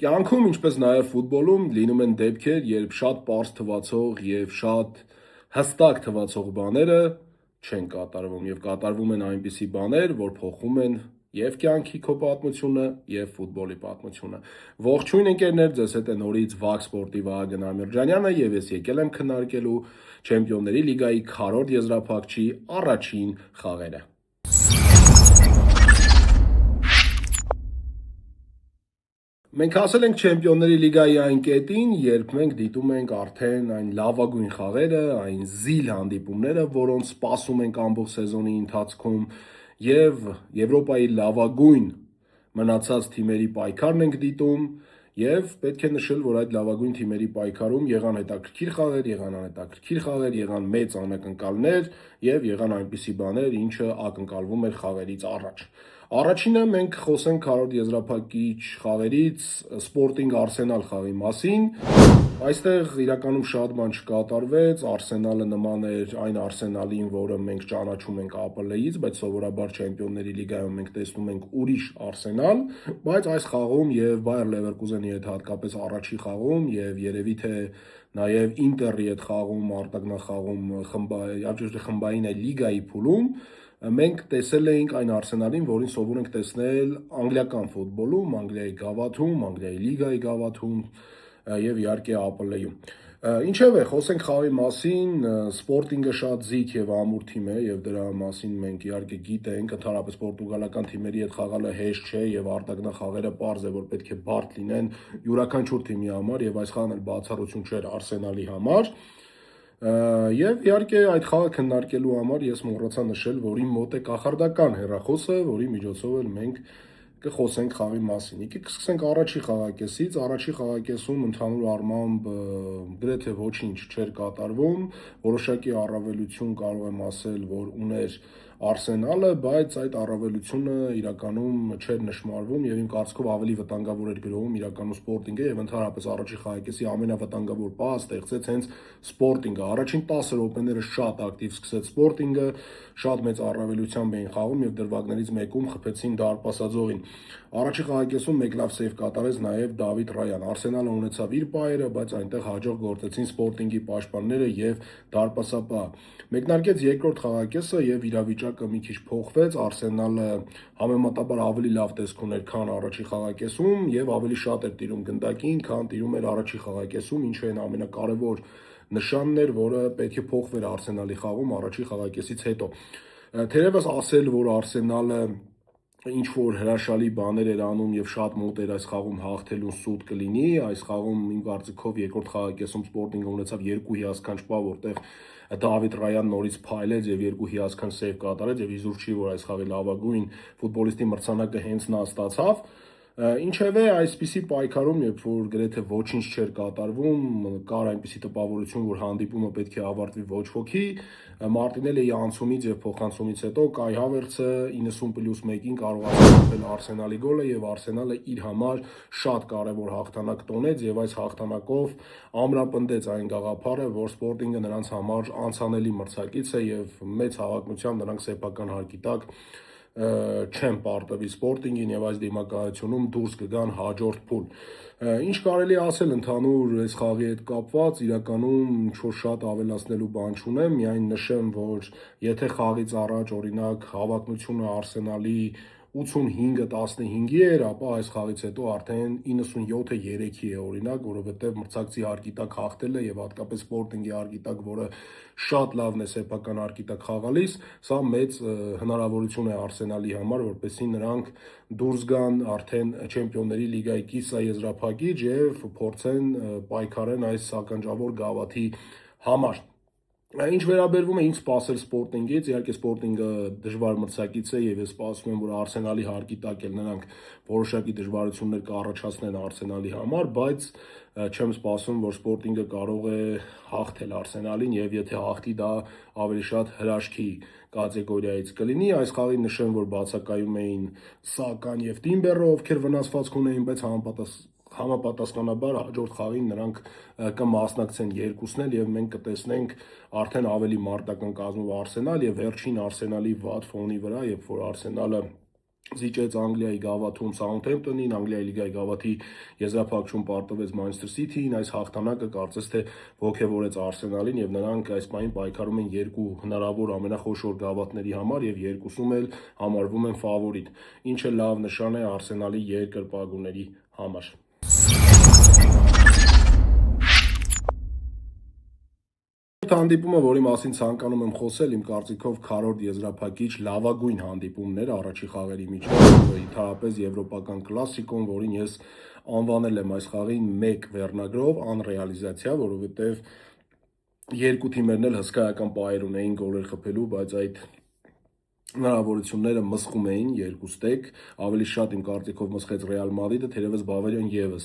Կյանքում, ինչպես նաև ֆուտբոլում, լինում են դեպքեր, երբ շատ պարզ թվացող և շատ հստակ թվացող բաները չեն կատարվում և կատարվում են այնպիսի բաներ, որ փոխում են և կյանքի քո պատմությունը, և ֆուտբոլի պատմությունը։ Ողջույն ընկերներ, ձեզ հետ է նորից Վակ Սպորտի Վահագն Ամիրջանյանը և ես եկել եմ քննարկելու Չեմպիոնների լիգայի քառորդ եզրափակչի առաջին խաղերը։ Մենք հասել ենք Չեմպիոնների լիգայի այն կետին, երբ մենք դիտում ենք արդեն այն լավագույն խաղերը, այն զիլ հանդիպումները, որոնց սպասում ենք ամբողջ սեզոնի ընթացքում, և Եվրոպայի լավագույն մնացած թիմերի պայքարն ենք դիտում, և պետք է նշել, որ այդ լավագույն թիմերի պայքարում եղան հետաքրքիր խաղեր, եղան անհետաքրքիր խաղեր, եղան մեծ անակնկալներ և եղան այնպիսի բաներ, ինչը ակնկալվում էր խաղերից առաջ։ Առաջինը մենք խոսենք քառորդ եզրափակիչ խաղերից Սպորտինգ Արսենալ խաղի մասին։ Այստեղ իրականում շատ բան չկատարվեց, Արսենալը նման էր այն Արսենալին, որը մենք ճանաչում ենք ԱՊԼ-ից, բայց սովորաբար Չեմպիոնների լիգայում մենք տեսնում ենք ուրիշ Արսենալ, բայց այս խաղում և Բայեր Լևերկուզենի հետ հատկապես առաջի խաղում և երևի թե նաև Ինտերի հետ խաղում, արտագնախաղում խմբային լիգայի փուլում մենք տեսել էինք այն Արսենալին, որին սովոր ենք տեսնել անգլիական ֆուտբոլում, Անգլիայի գավաթում, Անգլիայի լիգայի գավաթում և իհարկե ԱՊԼ-ում։ Ինչևէ, խոսենք խաղի մասին, Սպորտինգը շատ զիք և ամուր թիմ է և դրա մասին մենք իհարկե գիտենք, ընդհանրապես պորտուգալական թիմերի հետ խաղալը հեշտ չէ և արտագնախաղերը պարզ է, որ պետք է բարդ լինեն յուրաքանչյուր թիմի համար և այս խաղն էլ բացառություն չէր Արսենալի համար։ Եվ իհարկե այդ խաղը քննարկելու համար ես մոռացա նշել, որ իմ մոտ է կախարդական հեռախոսը, որի միջոցով էլ մենք կխոսենք խաղի մասին։ Եկեք սկսենք առաջի խաղակեսից։ Առաջի խաղակեսում ընդհանուր առմամբ գրեթե ոչինչ չէր կատարվում, որոշակի առավելություն կարող եմ ասել, որ ուներ Արսենալը, բայց այդ առավելությունը իրականում չէր նշմարվում և իմ կարծիքով ավելի վտանգավոր էր գրովում իրականում Սպորտինգը և ընդհանրապես առաջի խաղակեսի ամենավտանգավոր պահը ստեղծեց հենց Սպորտինգը։ Առաջին 10 րոպեները շատ ակտիվ սկսեց Սպորտինգը, շատ մեծ առավելությամբ էին խաղում և դրվագներից մեկում խփեցին դարպասաձողին։ Առաջի խաղակեսում մեկ լավ սեյվ կատարեց նաև Դավիթ Ռայան։ Արսենալը ունեցավ իր պահերը, բայց այնտեղ հաջող գործեցին Սպորտինգի պաշտպանները և դարպասապահը։ Մեկնարկեց երկրորդ խաղակեսը և իրավիճակը մի քիչ փոխվեց, Արսենալը համեմատաբար ավելի լավ տեսք ուներ, քան առաջի խաղակեսում և ավելի շատ էր տիրում գնդակին, քան տիրում էր առաջի խաղակեսում, ինչը այն ամենակարևոր նշանն էր, որը պետք է փոխվեր Արսենալի խաղում առաջի խաղակեսից հետո։ Թերևս ասել, որ Արսենալը ինչ-որ հրաշալի բաներ էր անում և շատ մոտ էր այս խաղում հաղթելուն սուտ կլինի, այս խաղում իմ կարծիքով երկրորդ խաղակեսում Սպորտինգը ունեցավ երկու հիասքանչ պահ, որտեղ Դավիթ Ռայան նորից փայլեց և երկու հիասքանչ սեյվ կատարեց և իզուր չի, որ այս խաղի լավագույն ֆուտբոլիստի մրցանակը հենց նա ստացավ։ Ինչևէ, այսպիսի պայքարում, երբ որ գրեթե ոչինչ չէր կատարվում, կար այնպիսի տպավորություն, որ հանդիպումը պետք է ավարտվի ոչ ոքի, Մարտինելիի անցումից և փոխանցումից հետո Կայ Հավերցը 90+1-ին կարողացավ խփել Արսենալի գոլը և Արսենալը իր համար շատ կարևոր հաղթանակ տոնեց և այս հաղթանակով ամրապնդեց այն գաղափարը, որ Սպորտինգը նրանց համար անցանելի մրցակից է և մեծ հավակնությամբ նրանք սեփական հարկի տակ չեն պարտվի Սպորտինգին և այս դիմակայությունում դուրս կգան հաջորդ փուլ։ Ինչ կարելի ասել ընդհանուր այս խաղի հետ կապված, իրականում ինչ-որ շատ ավելացնելու բան չունեմ, միայն նշեմ, որ եթե խաղից առաջ օրինակ հավակնությունը Արսենալի 85-15-ի էր, ապա այս խաղից հետո արդեն 97-3-ի է օրինակ, որովհետև մրցակցի հարկի տակ հաղթելը և հատկապես Սպորտինգի հարկի տակ, որը շատ լավն է սեփական հարկի տակ խաղալիս, սա մեծ հնարավորություն է Արսենալի համար, որպեսզի նրանք դուրս գան արդեն Չեմպիոնների լիգայի կիսաեզրափակիչ և փորձեն պայքարեն այս ականջավոր գավաթի համար։ Ինչ վերաբերվում է ինչ սպասել Սպորտինգից, իհարկե Սպորտինգը դժվար մրցակից է և ես սպասում եմ, որ Արսենալի հարկի տակ էլ նրանք որոշակի դժվարություններ կառաջացնեն Արսենալի համար, բայց չեմ սպասում, որ Սպորտինգը կարող է հաղթել Արսենալին և եթե հաղթի, դա ավելի շատ հրաշքի կատեգորիայից կլինի։ Այս խաղին նշեմ, որ բացակայում էին Սական և Տիմբերը, ովքեր վնասվածք ունեին, բայց համապատասխանաբար հաջորդ խաղին նրանք կմասնակցեն երկուսն էլ և մենք կտեսնենք արդեն ավելի մարտական կազմով Արսենալ և վերջին Արսենալի վատ ֆոնի վրա, երբ որ Արսենալը զիջեց Անգլիայի գավաթում Սաութհեմպտոնին, Անգլիայի լիգայի գավաթի եզրափակում պարտվեց Մանչեսթեր Սիթիին, այս հաղթանակը կարծես թե ոգևորեց Արսենալին եւ նրանք այս պահին պայքարում են երկու հնարավոր ամենախոշոր գավաթների համար եւ երկուսում էլ համարվում են ֆավորիտ, ինչը լավ նշան է Արսենալի երկրպագուների համար։ Հանդիպումը, որի մասին ցանկանում եմ խոսել, իմ կարծիքով քառորդ եզրափակիչ լավագույն հանդիպումն էր առաջի խաղերի միջև, ընդհանրապես եվրոպական կլասիկոն, որին ես անվանել եմ այս խաղին 1 վերնագրով, անռեալիզացիա, որովհետև երկու թիմերն էլ հսկայական պահեր ունեին գոլեր խփելու, բայց այդ հնարավորությունները մսխում էին 2-1, ավելի շատ իմ կարծիքով մսխեց Ռեալ Մադրիդը, թերևս Բավարիան եւս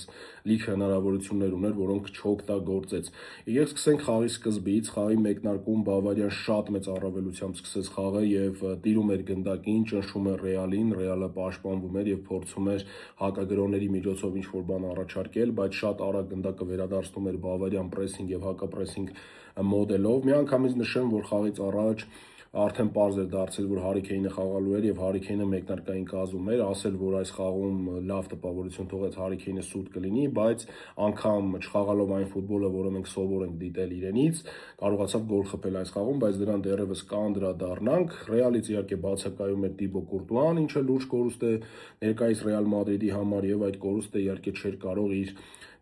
լիքը հնարավորություններ ուներ, որոնք չօգտագործեց։ Եկեք սկսենք խաղի սկզբից, խաղի մեկնարկում Բավարիան շատ մեծ առավելությամբ սկսեց խաղը եւ տիրում էր գնդակին, ճնշում էր Ռեալին, Ռեալը պաշտպանվում էր եւ փորձում էր հակագրոների միջոցով ինչ-որ բան առաջարկել, բայց շատ արագ գնդակը վերադարձնում էր Բավարիան պրեսինգ եւ հակապրեսինգ մոդելով։ Միանգամից նշեմ, որ խաղից առաջ արդեն պարզ էր դարձել, որ Հարի Քեյնը խաղալու էր եւ Հարի Քեյնը մեկնարկային կազմում էր, ասել, որ այս խաղում լավ տպավորություն թողեց Հարի Քեյնը սուտ կլինի, բայց անգամ չխաղալով այն ֆուտբոլը, որը մենք սովոր ենք դիտել իրենից, կարողացավ գոլ խփել այս խաղում, բայց դրան դեռևս կանդրադառնանք։ Ռեալից իհարկե բացակայում էր Տիբո Կուրտուան, ինչը լուրջ կորուստ է ներկայիս Ռեալ Մադրիդի համար եւ այդ կորուստը իհարկե չէր կարող իր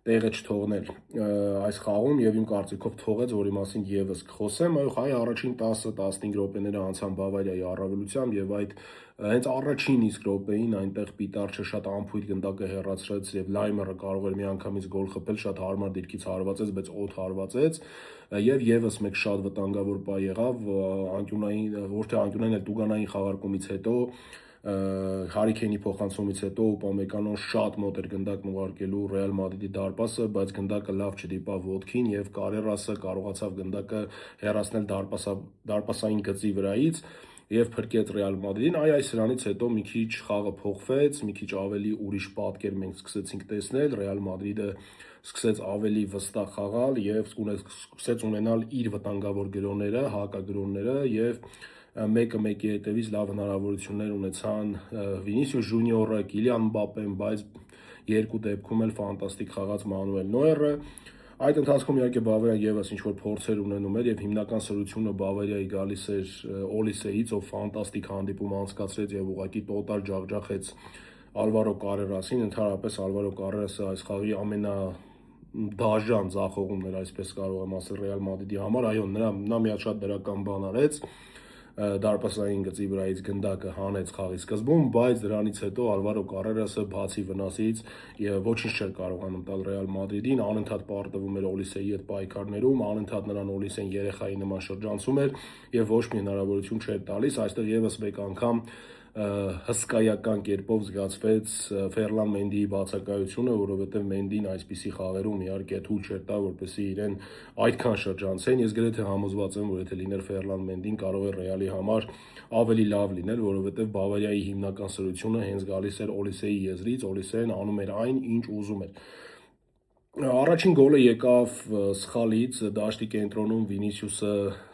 տեղը չթողնել այս խաղում եւ իմ կարծիքով թողեց, որի մասին եւս կխոսեմ, այո, խաղի առաջին 10-15 րոպեները անցան Բավարիայի առավելությամբ եւ այդ հենց առաջին իսկ րոպեին այնտեղ Պիտարչը շատ անփույթ գնդակը հեռացրեց եւ Լայմերը կարող էր միանգամից գոլ խփել, շատ հարմար դիրքից հարվածեց, բայց օդ հարվածեց եւ եւս մեկ շատ վտանգավոր պահ եղավ անկյունային, ոչ թե անկյունային, այլ տուգանային խաղարկումից հետո Հարի Քեյնի փոխանցումից հետո Ուպամեկանոն շատ մոտ էր գնդակն ուղարկելու Ռեալ Մադրիդի դարպասը, բայց գնդակը լավ չդիպավ ոտքին եւ Կարերասը կարողացավ գնդակը հեռացնել դարպասային գծի վրայից եւ փրկեց Ռեալ Մադրիդին։ Այս սրանից հետո մի քիչ խաղը փոխվեց, մի քիչ ավելի ուրիշ պատկեր մենք սկսեցինք տեսնել, Ռեալ Մադրիդը սկսեց ավելի վստահ խաղալ եւ սկսեց ունենալ իր վտանգավոր գրոները, հակագրոնները եւ մեկը մեկի հետևից լավ հնարավորություններ ունեցան Վինիսիուս Ջունիորը, Կիլիան Մբապեն, բայց երկու դեպքում էլ ֆանտաստիկ խաղաց Մանուել Նոյերը։ Այդ ընթացքում իհարկե Բավարիան եւս ինչ-որ փորձեր ունենում էր եւ հիմնական սրությունը Բավարիայի գալիս էր Օլիսեից, ով ֆանտաստիկ հանդիպում անցկացրեց եւ ուղղակի տոտալ ջախջախեց Ալվարո Կարերասին, ընդհանրապես Ալվարո Կարերասը այս խաղի դաժան ձախողումն էր, այսպես կարող եմ ասել Ռեալ Մադրիդի համար, այո, նա մի հատ շատ դրական բան արեց, դարպասային գծի վրայից գնդակը հանեց խաղի սկզբում, բայց դրանից հետո Ալվարո Կարերասը բացի վնասից ոչինչ չէր կարողանում տալ Ռեալ Մադրիդին, անընդհատ պարտվում էր Օլիսեի հետ պայքարներում, անընդհատ նրան Օլիսեն երեխայի նման շրջանցում էր եւ ոչ մի հնարավորություն չէր տալիս, այստեղ եւս մեկ անգամ հսկայական կերպով զգացվեց Ֆերլան Մենդիի բացակայությունը, որովհետև Մենդին այսպիսի խաղերում իհարկե թույլ չէր տա, որպեսզի իրեն այդքան շրջանցեն։ Ես գրեթե համոզված եմ, որ եթե լիներ Ֆերլան Մենդին, կարող էր Ռեալի համար ավելի լավ լինել, որովհետև Բավարիայի հիմնական սրությունը հենց գալիս էր Օլիսեի եզրից, Օլիսեն անում էր այն, ինչ ուզում էր։ Առաջին գոլը եկավ սխալից, դաշտի կենտրոնում Վինիսիուսը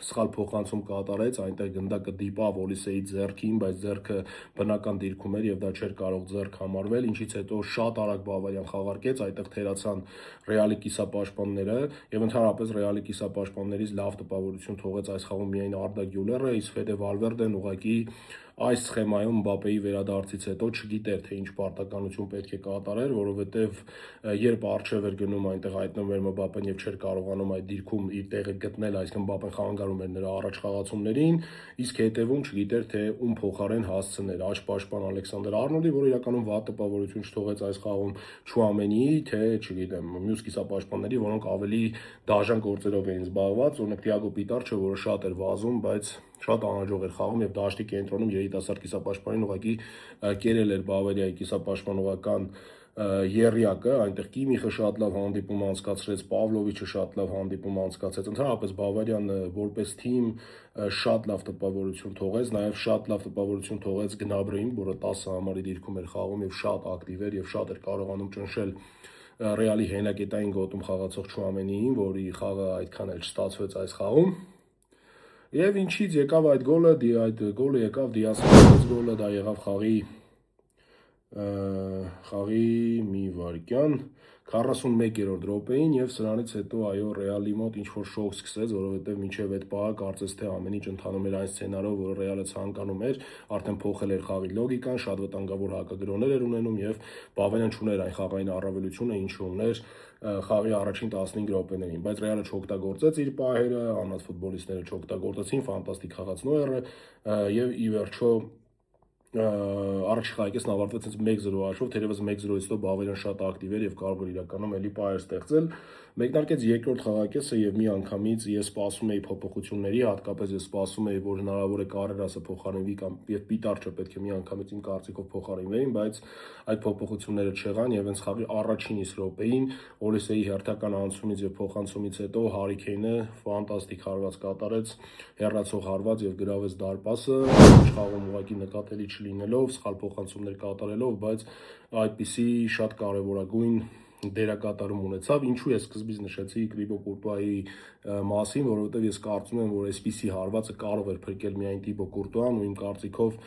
սխալ փոխանցում կատարեց, այնտեղ գնդակը դիպավ Օլիսեի ձեռքին, բայց ձեռքը բնական դիրքում էր եւ դա չէր կարող ձեռք համարվել, ինչից հետո շատ արագ Բավարիան խաղարկեց, այդտեղ թերացան Ռեալի կիսապաշտպանները եւ ընդհանրապես Ռեալի կիսապաշտպաններից լավ տպավորություն թողեց այս խաղում միայն Արդա Գյուլերը, իսկ Ֆեդե Վալվերդեն ուղղակի այս սխեմայում Մբապեի վերադարձից հետո չգիտեր թե ինչ պարտականություն պետք է կատարեր, որովհետև երբ արժև էր գնում այնտեղ հայտնվում էր Մբապեն եւ չէր կարողանում այդ դիրքում իր տեղը գտնել, այսինքն Մբապեն խանգարում էր նրա առաջ խաղացումներին, իսկ հետևում չգիտեր թե ում փոխարեն հասցներ աչպաշտպան Ալեքսանդր Արնոլդի, որը իրականում վատ տպավորություն չթողեց այս խաղում Չուամենիի, թե չգիտեմ, մյուս կիսապաշտպանների, որոնք ավելի դաժան գործերով էին զբաղված, օրինակ Տիագո Պիտարչը, որը շատ էր վազում, բայց շատ անհաջող էր խաղում եւ դաշտի կենտրոնում երիտասարդ կիսապաշտպանին ուղղակի կերել էր Բավարիայի կիսապաշտպանողական եռյակը, այնտեղ Կիմիխը շատ լավ հանդիպում անցկացրեց, Պավլովիչը շատ լավ հանդիպում անցկացրեց, ընդհանրապես Բավարիան որպես թիմ շատ լավ տպավորություն թողեց, նաեւ շատ լավ տպավորություն թողեց Գնաբրին, որը 10 համարի դիրքում էր խաղում եւ շատ ակտիվ էր եւ շատ էր կարողանում ճնշել Ռեալի հենակետային գոտում խաղացող Չուամենիին, որի խաղը այդքան էլ չստացվեց այս խաղում։ Եվ ինչից եկավ այդ գոլը եկավ Դիասի գոլը, դա եղավ խաղի խաղի մի վայրկյան 41-րդ րոպեին եւ սրանից հետո այո Ռեալի մոտ ինչ որ շոկ սկսեց, որովհետեւ մինչեւ այդ պահը կարծես թե ամեն ինչ ընթանում էր այն սցենարով, որ Ռեալը ցանկանում էր, արդեն փոխել էր խաղի լոգիկան, շատ վտանգավոր հակագրոներ էր ունենում եւ Բավարիան չուներ այն խաղային առավելությունը, ինչը ուներ խաղի առաջին 15 րոպեներին, բայց Ռեալը չօգտագործեց իր պահերը, անհատ ֆուտբոլիստները չօգտագործեցին, ֆանտաստիկ խաղաց Նոյերը եւ ի վերջո առաջի խաղակեսն ավարտվեց 1-0 հաշվով, թերևս 1-0-ից հետո Բավարիան շատ ակտիվ էր եւ կարող էր իրականում էլի պայեր ստեղծել։ Մեկնարկեց երկրորդ խաղակեսը եւ միանգամից ես սպասում էի փոփոխությունների, հատկապես ես սպասում էի, որ հնարավոր է Կարերասը փոխարինվի կամ եւ Պիտարչը պետք է միանգամից իմ կարծիքով փոխարինվեին, բայց այդ փոփոխությունները չեղան եւ հենց խաղի առաջին 5 րոպեին Օլիսեի հերթական անցումից եւ փոխանցումից հետո Հարի Քեյնը ֆանտաստիկ հարված կատարեց, հեռացող հարված եւ գրավեց դարպասը, խաղում ուղղակի նկատելի լինելով, սխալ փոխանցումներ կատարելով, բայց այդպիսի շատ կարևորագույն դերակատարում ունեցավ, ինչու ես սկզբից նշեցի Տիբո Կուրտուայի մասին, որովհետև ես կարծում եմ, որ այսպիսի հարվածը կարող էր փրկել միայն Տիբո Կուրտուան ու իմ կարծիքով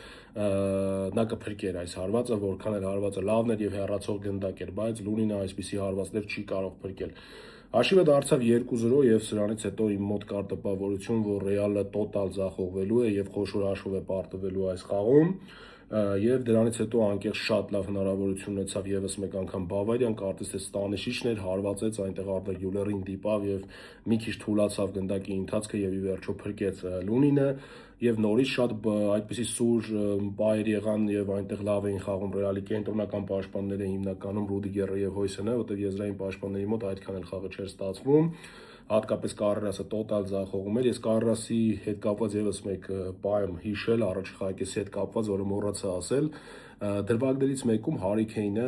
նա կփրկեր այս հարվածը, որքան էլ հարվածը լավն էր եւ հեռացող գնդակ էր, բայց Լունինը այսպիսի հարվածներ չի կարող փրկել։ Հաշիվը դարձավ 2-0 եւ սրանից հետո իմ մոտ կար տպավորություն, որ Ռեալը տոտալ ձախողվելու է եւ խոշոր հաշվով է պարտվելու այս խաղում եւ դրանից հետո անկեղծ շատ լավ հնարավորություն ունեցավ եւս մեկ անգամ Բավարիան, կարծես թե Ստանիշիչն էր, հարվածեց այնտեղ Արդա Գյուլերին դիպավ եւ մի քիչ թուլացավ գնդակի ընթացքը եւ ի վերջո փրկեց Լունինը եւ նորից շատ այդպիսի սուր բայեր եղան եւ այնտեղ լավ էին խաղում Ռեալի կենտրոնական պաշտպանները հիմնականում Ռուդիգերը եւ Հոյսենը, որտեղ եզրային պաշտպանների մոտ այդքան էլ խաղը չէր ստացվում, հատկապես Կարերասը տոտալ ձախողում էր։ Ես Կարերասի հետ կապված եւս մեկ բայ եմ հիշել առաջի խաղակեսի հետ կապված, որը մոռացա ասել, դրվագներից մեկում Հարի Քեյնը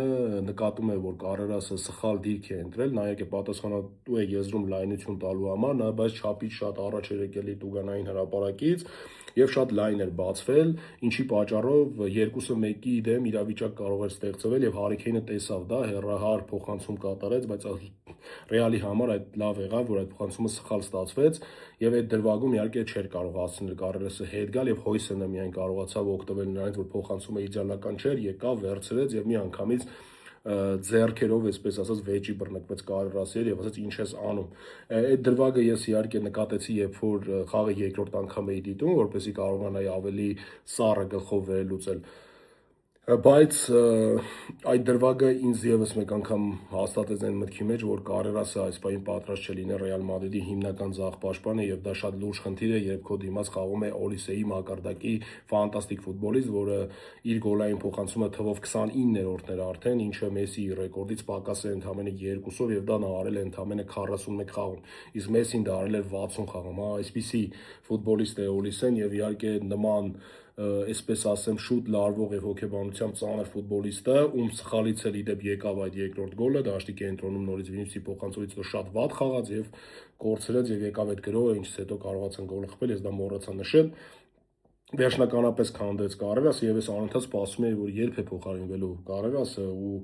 նկատում է, որ Կարերասը սխալ դիրք է ընտրել, նա եկե պատասխանատու է եզրում լայնություն տալու համար, նա բայց չափից շատ առաջ էր եկել Տուգանային հրապարակից եւ շատ լայն էր բացվել, ինչի պատճառով երկուսը մեկի դեմ իրավիճակ կարող էր ստեղծվել եւ Հարի Քեյնը տեսավ դա, հեռահար փոխանցում կատարեց, բայց Ռեալի համար այդ լավ եղավ, որ այդ փոխանցումը սխալ ստացվեց եւ այդ դրվագում իհարկե չէր կարող հասնել Կարերասը հետ գալ եւ Հոյսենը միայն կարողացավ օգտվել նրանից, որ փոխանցումը իդեալական չէր, եկավ, վերցրեց եւ միանգամից ձեռքերով, այսպես ասած, վեճի բռնկվեց Կարերասի եւ ասաց ինչ ես անում։ Այդ դրվագը ես իհարկե նկատեցի, երբ որ խաղը երկրորդ անգամ էի դիտում, որպեսզի կարողանայի ավելի սառը գլխով վերլուծել։ Բայց այդ դրվագը ինձ եւս մեկ անգամ հաստատեց այն մտքի մեջ, որ Կարերասը այս պահին պատրաստ չէ լինել Ռեալ Մադրիդի հիմնական ձախ պաշտպանը եւ դա շատ լուրջ խնդիր է, երբ քո դիմաց խաղում է Օլիսեի մակարդակի ֆանտաստիկ ֆուտբոլիստ, որը իր գոլային փոխանցումը թվով 29-րդն էր արդեն, ինչը Մեսսիի ռեկորդից պակաս է ընդամենը 2-ով եւ դա նա արել է ընդամենը 41 խաղում։ Իսկ Մեսսին դա արել էր 60 խաղում, այսպիսի ֆուտբոլիստ է Օլիսեն եւ իհարկե նման այսպես ասեմ շուտ լարվող եւ հոգեբանությամբ ծանր ֆուտբոլիստը, ում սխալից էլ իդեպ եկավ այդ երկրորդ գոլը, դաշտի կենտրոնում նորից Վինիսիուսի փոխանցումից հետո շատ վատ խաղաց եւ կորցրեց եւ եկավ այդ գրոհը, ինչից հետո կարողացան գոլը խփել, ես դա մոռացա նշել։ Վերջնականապես քանդեց Կարերասը եւ ես անընդհատ սպասում էի, որ երբ է փոխարինվելու Կարերասը ու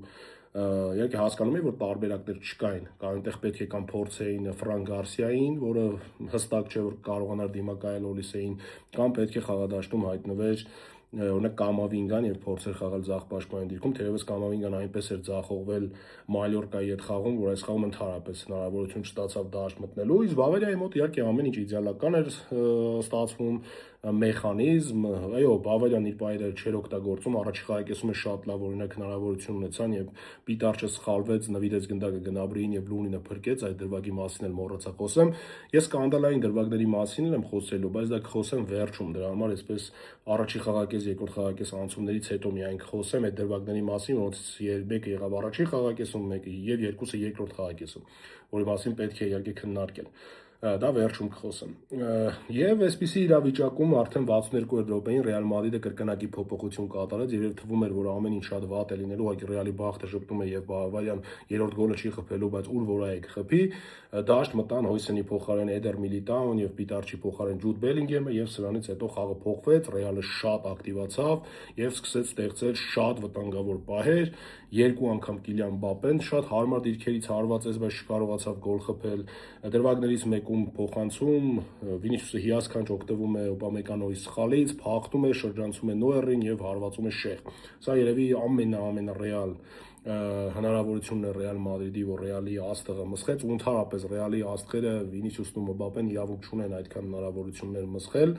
իհարկե հասկանում եմ, որ տարբերակներ չկային, այնտեղ պետք է կամ փորձեին Ֆրանկ Գարսիային, որը հստակ չէ, որ կարողանար դիմակայել Օլիսեին, կամ պետք է խաղադաշտում հայտնվեր օրինակ Կամավինգան եւ փորձեր խաղալ ձախ պաշտպանի դիրքում, թերևս Կամավինգան այնպես էր ձախողվել Մալյորկայի հետ խաղում, որ այս խաղում ընդհանրապես հնարավորություն չստացավ դաշտ մտնելու, իսկ Բավարիայի մոտ իհարկե ամեն ինչ իդեալական էր ստացվում, մեխանիզմ, այո, Բավարիան իր բայերը չէր օգտագործում, առաջի խաղակեսում է շատ լավ օրինակ հնարավորություն ունեցան եւ Պիտարչը սխալվեց, նվիրեց գնդակը Գնաբրիին եւ Լունինը փրկեց, այդ դրվագի մասին էլ մոռացա խոսեմ։ Ես սկանդալային դրվագների մասին եմ խոսելու, բայց դա կխոսեմ վերջում, դրա համար այսպես առաջի խաղակես, երկրորդ խաղակես անցումներից հետո միայն կխոսեմ այդ դրվագների մասին, ոնց մեկը եղավ առաջի խաղակեսում, մեկը եւ երկուսը երկրորդ խաղակեսում, որի մասին պետք է իհարկե քննարկել։ Դա վերջում կխոսեմ։ Եվ այսպիսի իրավիճակում արդեն 62-րդ րոպեին Ռեալ Մադրիդը կրկնակի փոփոխություն կատարեց եւ թվում էր, որ ամեն ինչ շատ վատ է լինելու, ուղղակի Ռեալի բախտը շփում է եւ Բավարիան երրորդ գոլը չի խփելու, բայց ուր որ է կխփի, դաշտ մտան Հոյսենի փոխարեն Էդեր Միլիտաոն եւ Պիտարչի փոխարեն Ջուդ Բելինգեմը եւ սրանից հետո խաղը փոխվեց, Ռեալը շատ ակտիվացավ եւ սկսեց ստեղծել շատ վտանգավոր պահեր, երկու անգամ Կիլիան Մբապեն շատ հարմար դիրքերից հարվածեց, բայց չկարողացավ գոլ խփել։ Դրվագներից մեկում մեկում փոխանցում, Վինիսիուսը հիասքանչ օգտվում է Օպամեկանոյի սխալից, փախտում է, շրջանցում է Նոյերին եւ հարվածում է Շեխ։ Սա երևի ամենառեալ հնարավորությունն է Ռեալ Մադրիդի, որ Ռեալի աստղը մսխեց, ու ընդհանրապես Ռեալի աստղերը Վինիսիուսն ու Մբապեն իրավունք չունեն այդքան հնարավորություններ մսխել։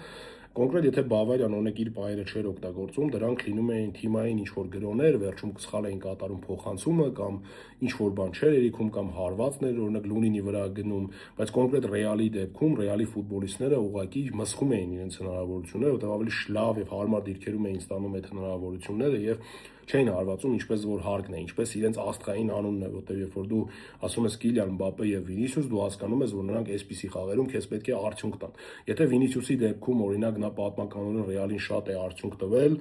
Կոնկրետ եթե Բավարիան օրինակ իր պայերը չէր օգտագործում, դրանք լինում էին թիմային ինչ-որ գրոներ, վերջում սխալ էին կատարում փոխանցումը կամ ինչ-որ բան չէր երիքում կամ հարվածներ, օրինակ Լունինի վրա գնում, բայց կոնկրետ Ռեալի դեպքում Ռեալի ֆուտբոլիստները ուղղակի մսխում էին իրենց հնարավորությունները, որտեղ ավելի լավ եւ հարմար դիրքերում էին ստանում այդ հնարավորությունները եւ չէին հարվածում, ինչպես որ հարկն է, ինչպես իրենց աստղային անունն է, որտեղ երբ որ դու ասում ես Կիլիան Մբապե եւ Վինիսիուս, դու հասկանում ես, որ նրանք այսպիսի խաղերում քեզ պետք է արդյունք տան։ Եթե Վինիսիուսի դեպքում օրինակ նա պատմականորեն Ռեալին շատ է արդյունք տվել,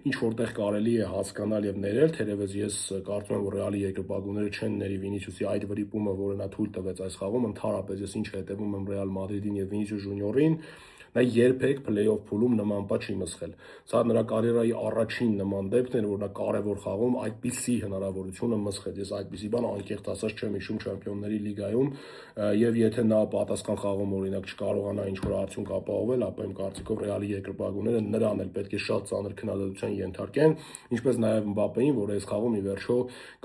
ինչ որտեղ կարելի է հասկանալ եւ ներել, թերևս ես կարծում եմ, որ Ռեալի երկրպագուները չեն ների Վինիսիուսի այդ վրիպումը, որը նա թույլ տվեց այս խաղում, ընդհանրապես ես ինչ հետևում եմ Ռեալ Մադրիդին եւ Վինիսիուս Ժունիորին, նա երբեք փլեյ-օֆ փուլում նման բան չի մսխել։ Սա նրա կարիերայի առաջին նման դեպքն էր, որ նա կարևոր խաղում այդպիսի հնարավորությունը մսխեց։ Ես այդպիսի բան անկեղծ ասած չեմ հիշում Չեմպիոնների լիգայում, եւ եթե նա պատասխան խաղում օրինակ չկարողանա ինչ-որ արդյունք ապահովել, ապա իմ կարծիքով Ռեալի երկրպագուները նրան էլ պետք է շատ ծանր քննադատության ենթարկեն, ինչպես նաեւ Մբապեին, որ այս խաղում ի վերջո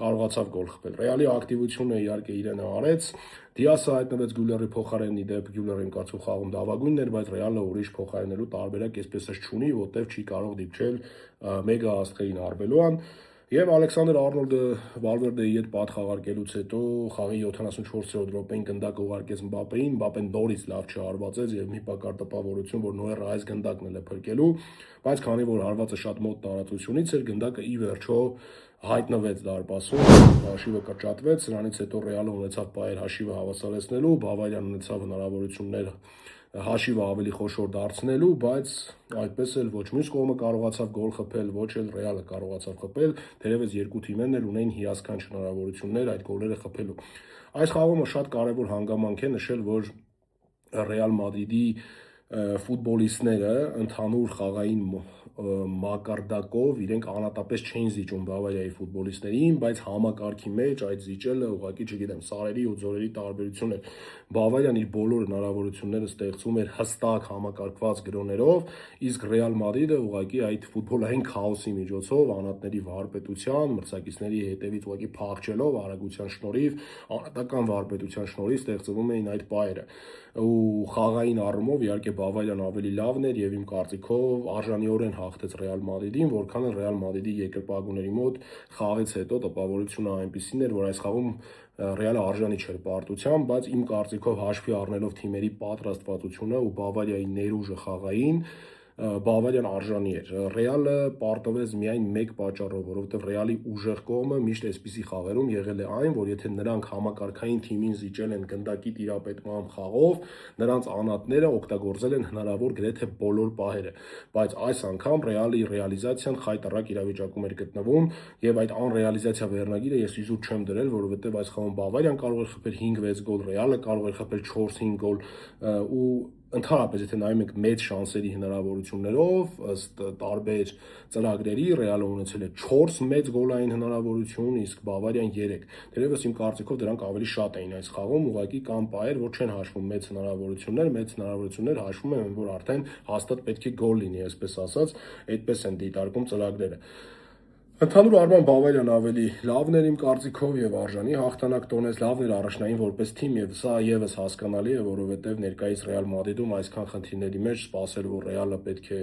կարողացավ գոլ խփել։ Ռեալի ակտիվությունը իհարկե իրենը արեց, Դիասը հայտնվեց Գյուլերի փոխարենի դեպ Գյուլերին կարծում խաղում լավագույնն էր, բայց Ռեալը ուրիշ փոխարինելու տարբերակ այսպես չունի, որտեղ չի կարող դիպչել մեգա աստղերին Արբելոան։ Եվ Ալեքսանդր Արնոլդը Վալվերդեի հետ պատ խաղարկելուց հետո խաղի 74-րդ րոպեին գնդակ ուղարկեց Մբապեին, Մբապեն նորից լավ չհարվածեց եւ մի պակար տպավորություն, որ Նոյերը այս գնդակն էլ է փրկելու, բայց քանի որ հարվածը շատ մոտ տարածությունից էր, գնդակը ի վերջո հայտնվեց դարպասում, հաշիվը կրճատվեց, սրանից հետո Ռեալը ունեցավ պայեր հաշիվը հավասարեցնելու, Բավարիան ունեցավ հնարավորություններ հաշիվը ավելի խոշոր դարձնելու, բայց այդպես էլ ոչ մյուս կողմը կարողացավ գոլ խփել, ոչ էլ Ռեալը կարողացավ խփել, թերևս երկու թիմերն էլ ունեին հիասքանչ հնարավորություններ այդ գոլերը խփելու։ Այս խաղումը շատ կարևոր հանգամանք է նշել, որ Ռեալ Մադրիդի ֆուտբոլիստները ընդհանուր խաղային մակարդակով իրենք անհատապես չէին զիջում Բավարիայի ֆուտբոլիստներին, բայց համակարգի մեջ այդ զիջելը ուղղակի, չգիտեմ, սարերի ու ձորերի տարբերություն էր։ Բավարիան իր բոլոր հնարավորությունները ստեղծում էր հստակ համակարգված գրոներով, իսկ Ռեալ Մադրիդը ուղղակի այդ ֆուտբոլային քաոսի միջոցով, անհատների վարպետության, մրցակիցների հետևից ուղղակի փախչելով արագության շնորհիվ, անհատական վարպետության շնորհիվ ստեղծվում էին այդ պայերը։ Ու խաղային առումով իհարկե Բավարիան ավելի լավն էր եւ իմ կարծիքով արժանիորեն հաղթեց Ռեալ Մադրիդին, որքան էլ Ռեալ Մադրիդի երկրպագուների մոտ խաղից հետո տպավորությունը այնպեսին էր, որ այս խաղում Ռեալը արժանի չէր պարտության, բայց իմ կարծիքով հաշվի առնելով թիմերի պատրաստվածությունը ու Բավարիայի ներուժը խաղային, Բավարիան արժանի էր։ Ռեալը պարտվեց միայն մեկ պատճառով, որովհետև Ռեալի ուժեղ կողմը միշտ այսպիսի խաղերում եղել է այն, որ եթե նրանք համակարգային թիմին զիջել են գնդակի տիրապետման խաղով, նրանց անհատները օգտագործել են հնարավոր գրեթե բոլոր պահերը, բայց այս անգամ Ռեալի ռեալիզացիան խայտառակ իրավիճակում էր գտնվում եւ այդ անռեալիզացիա վերնագիրը ես իզուր չեմ դրել, որովհետեւ այս խաղում Բավարիան կարող էր խփել 5-6 գոլ, Ռեալը կարող էր խփել 4-5 գոլ ու ընդհանրապես եթե նայում եք մեծ շանսերի հնարավորություններով ըստ տարբեր ծրագրերի Ռեալը ունեցել է 4 մեծ գոլային հնարավորություն, իսկ Բավարիան 3։ Դերևս իմ կարծիքով դրանք ավելի շատ էին այս խաղում, ուղղակի կան պայեր, որ չեն հաշվում մեծ հնարավորություններ հաշվում են, որ արդեն հաստատ պետք է գոլ լինի, այսպես ասած, այդպես են դիտարկում ծրագրերը։ Ընդհանուր առմամբ Բավարիան ավելի լավն էր իմ կարծիքով եւ արժանի հաղթանակ տոնեց, լավն էր առաջնային որպես թիմ եւ սա եւս հասկանալի է, որովհետեւ ներկայիս Ռեալ Մադրիդում այսքան խնդիրների մեջ սպասել, որ Ռեալը պետք է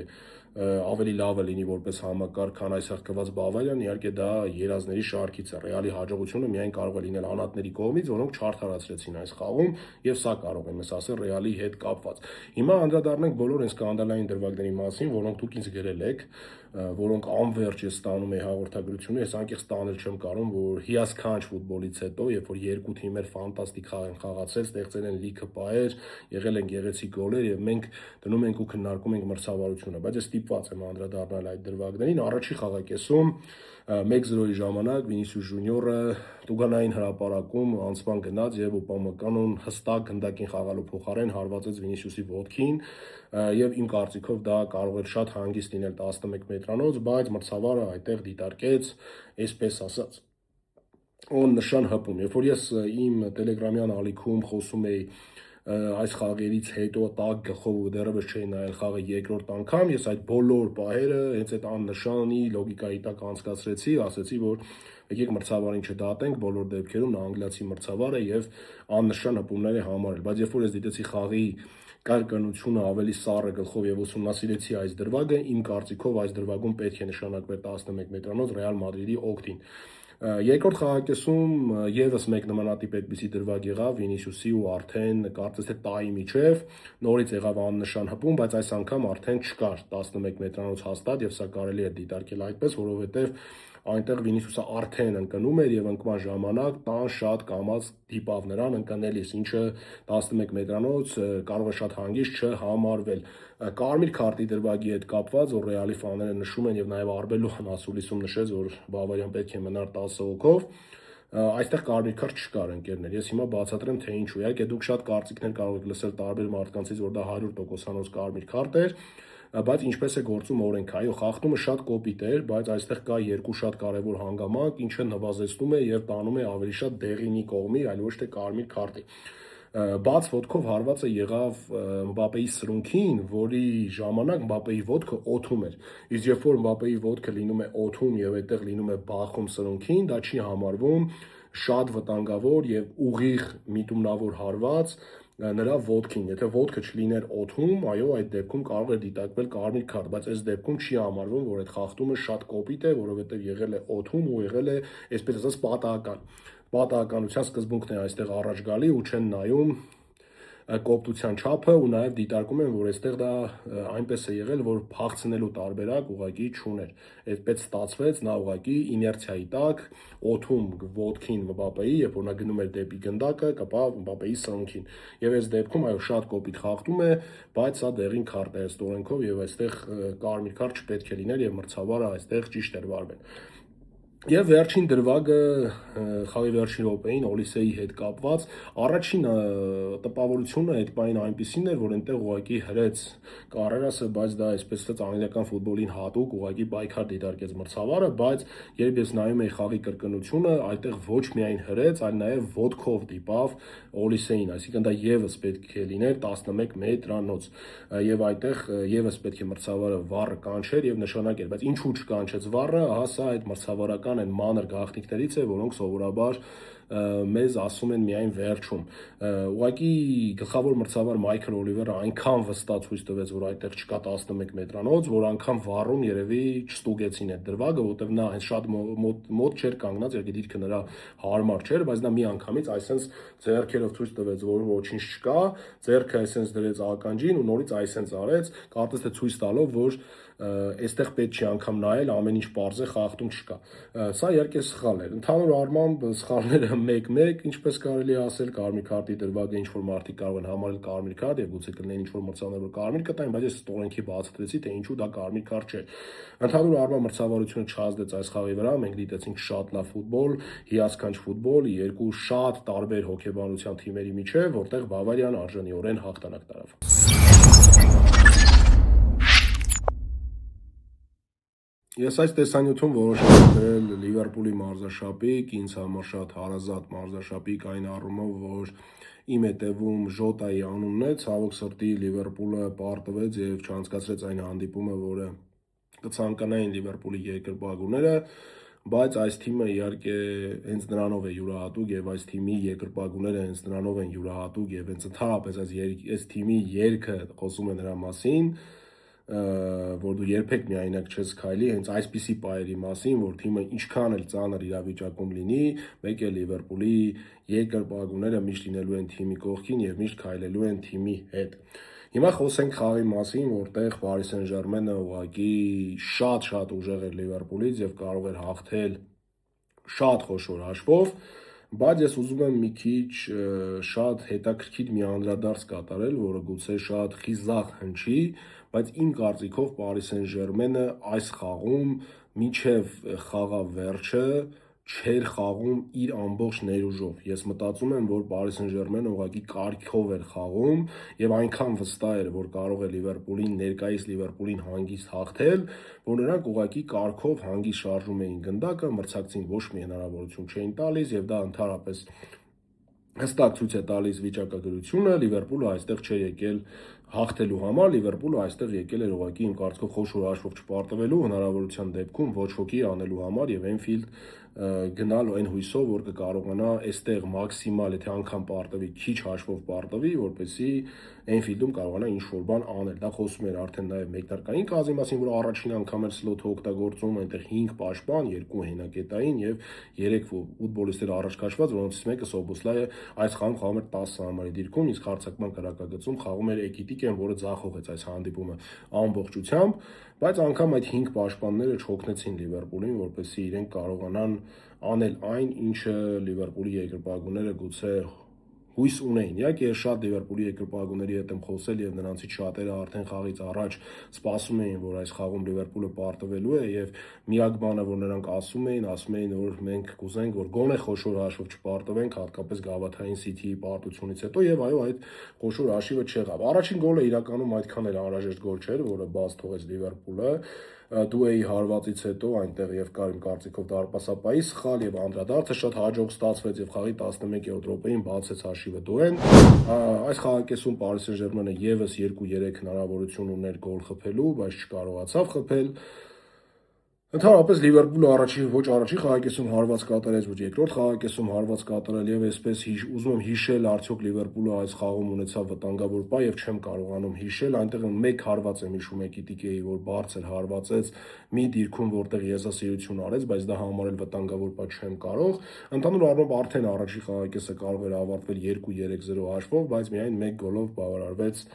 ավելի լավը լինի որպես համակարգ, քան այս հղկված Բավարիան, իհարկե դա երազների շարքից է։ Ռեալի հաջողությունը միայն կարող է լինել անհատների կողմից, որոնք չարդարացրեցին այս խաղում, եւ սա կարող եմ ասել Ռեալի հետ կապված։ Հիմա անդրադառնանք բոլոր այն սկանդալային դրվագների մասին, որոնք դուք ինձ գրել եք, որոնք անverջ ես ստանում եմ հաղորդագրությունը, ես անկեղծ տանել չեմ կարող, որ հիասքանչ ֆուտբոլից հետո, երբ որ երկու թիմեր ֆանտաստիկ խաղ են խաղացել, ստեղծել են լիքը պայեր, եղել են գեղեցիկ գոլեր եւ մենք դնում ենք ու քննարկում ենք մրցավարությունը, բայց ես ստիպված եմ անդրադառնալ այդ դրվագներին։ Առաջի խաղակեսում 1-0-ի ժամանակ Վինիսիուս Ժունիորը տուգանային հրապարակում անցման գնաց եւ Օպամեկանոն հստակ գնդակին խաղալու փոխարեն հարվածեց Վինիսիուսի ոտքին եւ իմ կարծիքով դա կարող էր շատ հանգիստ լինել 11 մետրանոց, բայց մրցավարը այդտեղ դիտարկեց, այսպես ասած, on նշան հպում։ Երբ որ ես իմ Telegram-յան ալիքում խոսում էի այս խաղերից հետո տակ գլխով ու դեռևս չէի նայել խաղը երկրորդ անգամ, ես այդ բոլոր պահերը հենց այդ աննշանի լոգիկայի տակ անցկացրեցի, ասեցի, որ եկեք մրցավարին չդատենք, բոլոր դեպքերում նա անգլիացի մրցավար է եւ աննշան հպումներ է համարել, բայց երբ որ ես դիտեցի խաղի կարգանությունը ավելի սառը գլխով եւ ուսումնասիրեցի այս դրվագը, իմ կարծիքով այս դրվագում պետք է նշանակվեր 11 մետրանոց Ռեալ Մադրիդի օգտին։ Երկրորդ խաղակեսում եւս մեկ նմանատիպ այդպիսի դրվագ եղավ Վինիսիուսի ու արդեն կարծես թե տայի միջև նորից եղավ աննշան հպում, բայց այս անգամ արդեն չկար 11 մետրանոց հաստատ եւ սա կարելի է դիտարկել այդպես, որովհետեւ այնտեղ Վինիսիուսը արդեն ընկնում էր եւ ընկման ժամանակ տան շատ կամած դիպավ նրան ընկնելիս, ինչը 11 մետրանոց կարող է շատ հանգիստ չհամարվել։ Կարմիր քարտի դրվագի հետ կապված, որ Ռեալի ֆաները նշում են եւ նաեւ Արբելոն ասուլիսում նշեց, որ Բավարիան պետք է մնար 10 հոգով, այստեղ կարմիր քարտ չկար ընկերներ։ Ես հիմա բացատրեմ թե ինչու։ Իհարկե դուք շատ կարծիքներ կարող եք լսել տարբեր մարդկանցից, որ դա 100%-անոց կարմիր քարտ էր, բայց ինչպես է գործում օրենքը, այո, խախտումը շատ կոպիտ էր, բայց այստեղ կա երկու շատ կարևոր հանգամանք, ինչը նվազեցնում է եւ տանում է ավելի շատ դեղինի կողմի, այլ ոչ թե կարմիր քարտի։ Բաց ոտքով հարվածը եղավ Մբապեի սրունքին, որի ժամանակ Մբապեի ոտքը օդում էր։ Իսկ երբ որ Մբապեի ոտքը լինում է օդում եւ այդտեղ լինում է բախում սրունքին, դա չի համարվում շատ վտանգավոր եւ ուղիղ միտումնավոր հարված նրա ոտքին։ Եթե ոտքը չլիներ օդում, այո, այդ դեպքում կարող է դիտարկվել կարմիր քարտ, բայց այս դեպքում չի համարվում, որ այդ խախտումը շատ կոպիտ է, որովհետեւ եղել է օդում ու եղել է, այսպես ասած, պատահական։ Պատահականության սկզբունքն է այստեղ առաջ գալի ու չեն նայում կոպտության չափը ու նաև դիտարկում են, որ այստեղ դա այնպես է եղել, որ փախցնելու տարբերակ ուղղակի չուներ։ Այդպես ստացվեց, նա ուղղակի իներցիայի տակ օդում ոտքին Մբապեի, երբ որ նա գնում էր դեպի գնդակը, կպավ Մբապեի սրունքին։ Եվ այս դեպքում այո շատ կոպիտ խախտում է, բայց սա դեղին քարտ է ըստ օրենքով եւ այստեղ կարմիր քարտ չպետք է լիներ եւ մրցավարը այստեղ ճիշտ էր վարվել։ Եվ վերջին դրվագը խաղի վերջին րոպեին Օլիսեի հետ կապված առաջին տպավորությունը այդ բանին այնպեսին էր, որ այնտեղ ուղղակի հրեց Կարերասը, բայց դա այսպես ասած անգլիական ֆուտբոլին հատուկ ուղղակի պայքար դիտարկեց մրցավարը, բայց երբ ես նայում էի խաղի կրկնությունը, այդտեղ ոչ միայն հրեց, այլ նաև ոտքով դիպավ Օլիսեին, այսինքն դա եւս պետք է լիներ 11 մետրանոց եւ այդտեղ եւս պետք է մրցավարը վառը կանչեր եւ նշանակեր, բայց ինչու չկանչեց վառը, ահա սա այդ մրցավարական այն մանր գաղտնիքներից է, որոնք սովորաբար մեզ ասում են միայն վերջում։ Ուղղակի գլխավոր մրցավար Մայքլ Օլիվերը այնքան վստահ ցույց տվեց, որ այդտեղ չկա 11 մետրանոց, որ անգամ վառում երևի չստուգեցին այդ դրվագը, որտեղ նա հենց շատ մոտ չէր կանգնած, երբ դիրքը նրա հարմար չէր, բայց նա մի անգամից այսպես ձեռքերով ցույց տվեց, որ ոչինչ չկա, ձեռքը այսպես դրեց ականջին ու նորից այսպես արեց, կարծես թե ցույց տալով, որ այստեղ պետք չի անգամ նայել, ամեն ինչ պարզ է, խախտում չկա։ Սա իհարկե սխալ է։ Ընդհանուր առմամբ սխալները 1-1, ինչպես կարելի է ասել, կարմիր քարտի դրվագը ինչ որ մարդիկ կարող են համարել կարմիր քարտ եւ գուցե կլինեն ինչ որ մրցաններ, որ կարմիր կտային, բայց ես ստորենքի բացատրեցի, թե ինչու դա կարմիր քարտ չէ։ Ընդհանուր առմամբ մրցավարությունը չազդեց այս խաղի վրա, մենք դիտեցինք շատ լավ ֆուտբոլ, հիասքանչ ֆուտբոլ, երկու շատ տարբեր հոգեբանության թիմերի միջև, որտեղ Բավարիան արժանիորեն հաղթանակ տարավ։ Ես այս տեսանյութում որոշել եմ գրել Լիվերպուլի մարզաշապիկ, ինձ համար շատ հարազատ մարզաշապիկ այն առումով, որ իմ հետևում Ժոտայի անունն է, ցավոք սրտի Լիվերպուլը պարտվեց եւ չանցկացրեց այն հանդիպումը, որը կցանկանային Լիվերպուլի երկրպագուները, բայց այս թիմը իհարկե հենց նրանով է յուրահատուկ եւ այս թիմի երկրպագուները հենց նրանով են յուրահատուկ եւ հենց ընդհանրապես այս թիմի երգը խոսում է նրա մասին, որ դու երբեք միայնակ չես քայլի, հենց այսպիսի պայերի մասին, որ թիմը ինչքան էլ ծանր իրավիճակում լինի, մեկ է Լիվերպուլի երկրպագուները միշտ լինելու են թիմի կողքին եւ միշտ քայլելու են թիմի հետ։ Հիմա խոսենք խաղի մասին, որտեղ Paris Saint-Germain-ը ուղղակի շատ ուժեղ էր Լիվերպուլից եւ կարող էր հաղթել շատ խոշոր հաշվով, բայց ես ուզում եմ մի քիչ շատ հետաքրքիր մի անդրադարձ կատարել, որը գուցե շատ խիզախ հնչի, բայց իմ կարծիքով Paris Saint-Germain-ը այս խաղում մինչև խաղա վերջը չէր խաղում իր ամբողջ ներուժով։ Ես մտածում եմ, որ Paris Saint-Germain-ը ուղղակի կարգով էր խաղում եւ այնքան վստահ էր, որ կարող է Լիվերպուլին ներկայիս Լիվերպուլին հանգիստ հաղթել, որ նրանք ուղղակի կարգով հանգիստ շարժում էին գնդակը, մրցակցին ոչ մի հնարավորություն չէին տալիս եւ դա ընդհանրապես հստակ ցույց է տալիս վիճակագրությունը, Լիվերպուլը այստեղ չէ եկել հաղթելու համար, Լիվերպուլը այստեղ եկել էր ուղղակի իմ կարծիքով խոշոր հաշվով չպարտվելու հնարավորության դեպքում ոչ ոքի անելու համար եւ Էնֆիլդ գնալ այն հույսով, որ կկարողանա այստեղ մաքսիմալ, եթե անգամ պարտվի, քիչ հաշվով պարտվի, որպեսզի Էնֆիլդում կարողանա ինչ-որ բան անել։ Դա խոսում էր արդեն նաև մեկնարկային կազմի մասին, որ առաջին անգամ էր սլոթը օգտագործում, այնտեղ 5 պաշտպան, 2 հենակետային եւ 3 ֆուտբոլիստեր առաջ քաշված, որոնցից մեկը Սոբոսլայը այս խաղում էր 10 համարի դիրքում, իսկ հարձակման կրակագծում խաղում էր Էկիտիկեն, որը ձախողեց այս հանդիպումը ամբողջությամբ, բայց անգամ այդ 5 պաշտպանները չօգնեցին Լիվերպուլին, որպեսզի իրենք կարողանան անել այն, ինչը Լիվերպուլի երկրպագուները գուցե հույս ունեին։ Իհարկե, ես շատ Լիվերպուլի երկրպագուների հետ եմ խոսել եւ նրանցից շատերը արդեն խաղից առաջ սպասում էին, որ այս խաղում Լիվերպուլը պարտվելու է եւ միակ բանը, որ նրանք ասում էին, որ մենք կուզենք, որ գոնե խոշոր հաշվով չպարտվենք, հատկապես գավաթային Սիթիի պարտությունից հետո եւ այո, այդ խոշոր հաշիվը չեղավ։ Առաջին գոլը իրականում այդքան էլ անհրաժեշտ գոլ չէր, որը բաց թողեց Լիվերպուլը։ Դուեի հարվածից հետո այնտեղ եւ կար իմ կարծիքով դարպասապայի սխալ եւ անդրադարձը շատ հաջող ստացվեց եւ խաղի 11-րդ րոպեին բացեց հաշիվը Դուեն։ Այս խաղակեսում Պարիս Սեն-Ժերմենը եւս 2-3 հնարավորություն ուներ գոլ խփելու, բայց չկարողացավ խփել։ Ընդհանրապես Լիվերպուլը ոչ առաջին խաղակեսում հարված կատարեց, ոչ երկրորդ խաղակեսում հարված կատարել եւ այսպես ուզում եմ հիշել արդյոք Լիվերպուլը այս խաղում ունեցավ վտանգավոր պա եւ չեմ կարողանում հիշել, այնտեղ մեկ հարված եմ հիշում Էկիտիկեի, որ բարձր հարվածեց մի դիրքում, որտեղ եզասիրություն արեց, բայց դա համարել վտանգավոր պա չեմ կարող։ Ընդհանուր առմամբ արդեն առաջին խաղակեսը կարող էր ավարտվել 2-3-0 հաշվով, բայց միայն մեկ գոլով բավարարվեց